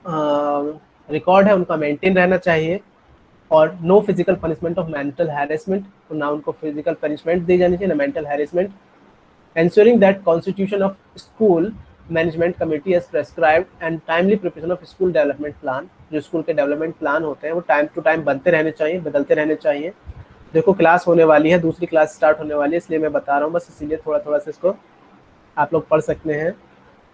रिकॉर्ड है उनका मेंटेन रहना चाहिए। और no physical punishment of mental harassment, ना उनको फिजिकल पनिशमेंट दी जानी चाहिए ना mental harassment. ensuring that constitution of school management committee as prescribed and timely preparation of school development plan। जो स्कूल के डेवलपमेंट प्लान होते हैं वो टाइम टू टाइम बनते रहने चाहिए, बदलते रहने चाहिए। देखो क्लास होने वाली है, दूसरी क्लास स्टार्ट होने वाली है, इसलिए मैं बता रहा हूँ बस, इसीलिए थोड़ा थोड़ा से इसको आप लोग पढ़ सकते हैं।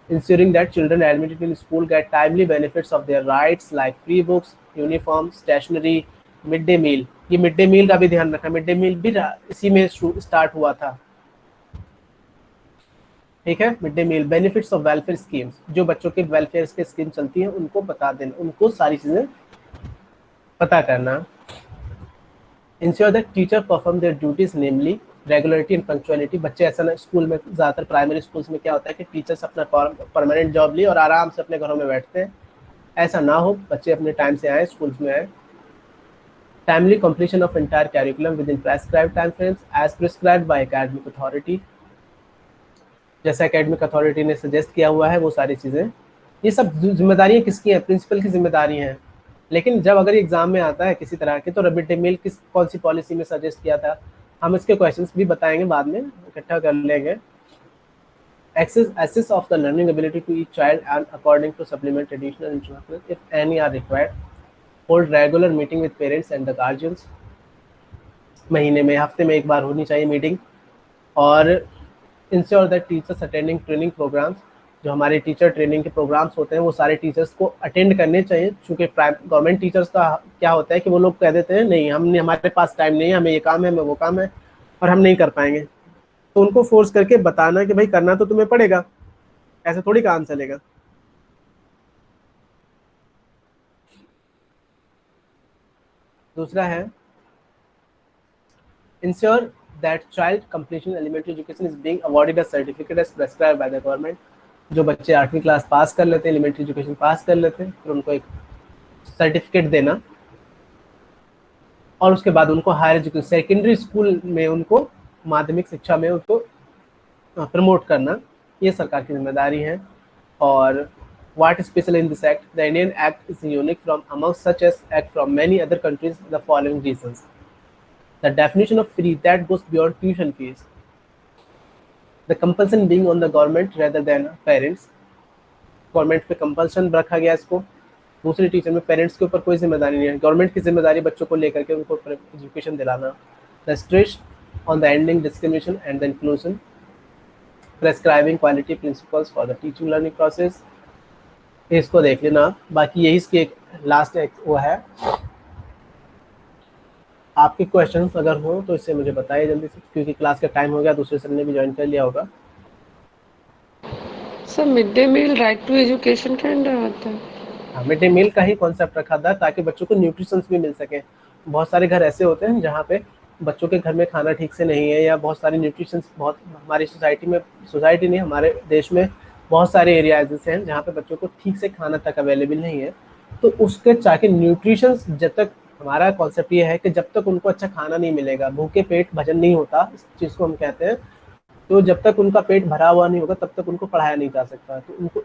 ensuring that children admitted in school get timely benefits of their rights like free books, uniform, stationery, midday meal। ये मिड डे मील का भी ध्यान रखना, मिड डे मील भी इसी में स्टार्ट हुआ था, ठीक है। Mid day meal, benefits of welfare schemes, जो बच्चों के वेलफेयर के स्कीम चलती हैं उनको बता देना, उनको सारी चीजें पता करना। Ensure that teacher perform their duties namely regularity and punctuality. बच्चे ऐसा ना, स्कूल में ज़्यादातर प्राइमरी स्कूल्स में क्या होता है कि टीचर्स अपना परमानेंट जॉब लिए और आराम से अपने घरों में बैठते हैं, ऐसा ना हो, बच्चे अपने टाइम से आए, स्कूल्स में आए। Timely completion of entire curriculum within prescribed time frames as prescribed by academic authority. जैसा एकेडमिक अथॉरिटी ने सजेस्ट किया हुआ है वो सारी चीज़ें, ये सब जिम्मेदारियाँ किसकी हैं? प्रिंसिपल की जिम्मेदारी हैं। लेकिन जब अगर एग्जाम में आता है किसी तरह के, तो मिड डे मील किस कौन सी पॉलिसी में सजेस्ट किया था, हम इसके क्वेश्चंस भी बताएंगे बाद में, इकट्ठा कर लेंगे। Access of the learning ability to each child and according to supplement additional instructions if any are required। Hold regular meeting with parents and the guardians। महीने में, हफ्ते में एक बार होनी चाहिए मीटिंग। और ensure that teachers attending training programs, जो हमारे टीचर ट्रेनिंग के प्रोग्राम्स होते हैं वो सारे टीचर्स को अटेंड करने चाहिए। चूँकि गवर्नमेंट टीचर्स का क्या होता है कि वो लोग कह देते हैं नहीं, हमने, हमारे पास टाइम नहीं है, हमें ये काम है, हमें वो काम है और हम नहीं कर पाएंगे, तो उनको फोर्स करके बताना कि भाई करना तो तुम्हें पड़ेगा, ऐसे थोड़ी काम चलेगा। दूसरा है ensure that child completion elementary education is being awarded a certificate as prescribed by the government। जो बच्चे 8वीं क्लास पास कर लेते हैं, एलिमेंट्री एजुकेशन पास कर लेते हैं, फिर उनको एक सर्टिफिकेट देना और उसके बाद उनको हायर एजुकेशन सेकेंडरी स्कूल में, उनको माध्यमिक शिक्षा में उनको प्रमोट करना, ये सरकार की जिम्मेदारी है। और what is special in this act? The Indian Act is unique from among such as act from many other countries the following reasons। The definition of free that goes beyond tuition fees। The compulsion being on the government rather than parents। Government पे compulsion रखा गया इसको, दूसरे teacher में parents के ऊपर कोई जिम्मेदारी नहीं है, गवर्नमेंट की जिम्मेदारी बच्चों को लेकर के उनको एजुकेशन दिलाना। The stress on the ending discrimination and the inclusion। Prescribing quality principles for the teaching learning process। इसको देख लेना, बाकी यही इसके लास्ट वो है। आपके क्वेश्चंस अगर हो तो इससे मुझे बताइए जल्दी से, क्योंकि क्लास का टाइम हो गया, दूसरे सर ने भी ज्वाइन कर लिया होगा। Sir mid day meal right to education के अंडर आता है? हाँ, मिड डे मील का ही कॉन्सेप्ट रखा था ताकि बच्चों को न्यूट्रिशंस भी मिल सके। बहुत सारे घर ऐसे होते हैं जहाँ पे बच्चों के घर में खाना ठीक से नहीं है, या बहुत सारी न्यूट्रिशंस, बहुत हमारी सोसाइटी में, सोसाइटी नहीं हमारे देश में बहुत सारे एरियाज ऐसे हैं जहाँ पे बच्चों को ठीक से खाना तक अवेलेबल नहीं है। तो उसके चाहे न्यूट्रिशंस, जब तक, हमारा कॉन्सेप्ट ये है कि जब तक उनको अच्छा खाना नहीं मिलेगा, भूखे पेट भजन नहीं होता, इस चीज़ को हम कहते हैं, तो जब तक उनका पेट भरा हुआ नहीं होगा तब तक उनको पढ़ाया नहीं जा सकता। तो उनको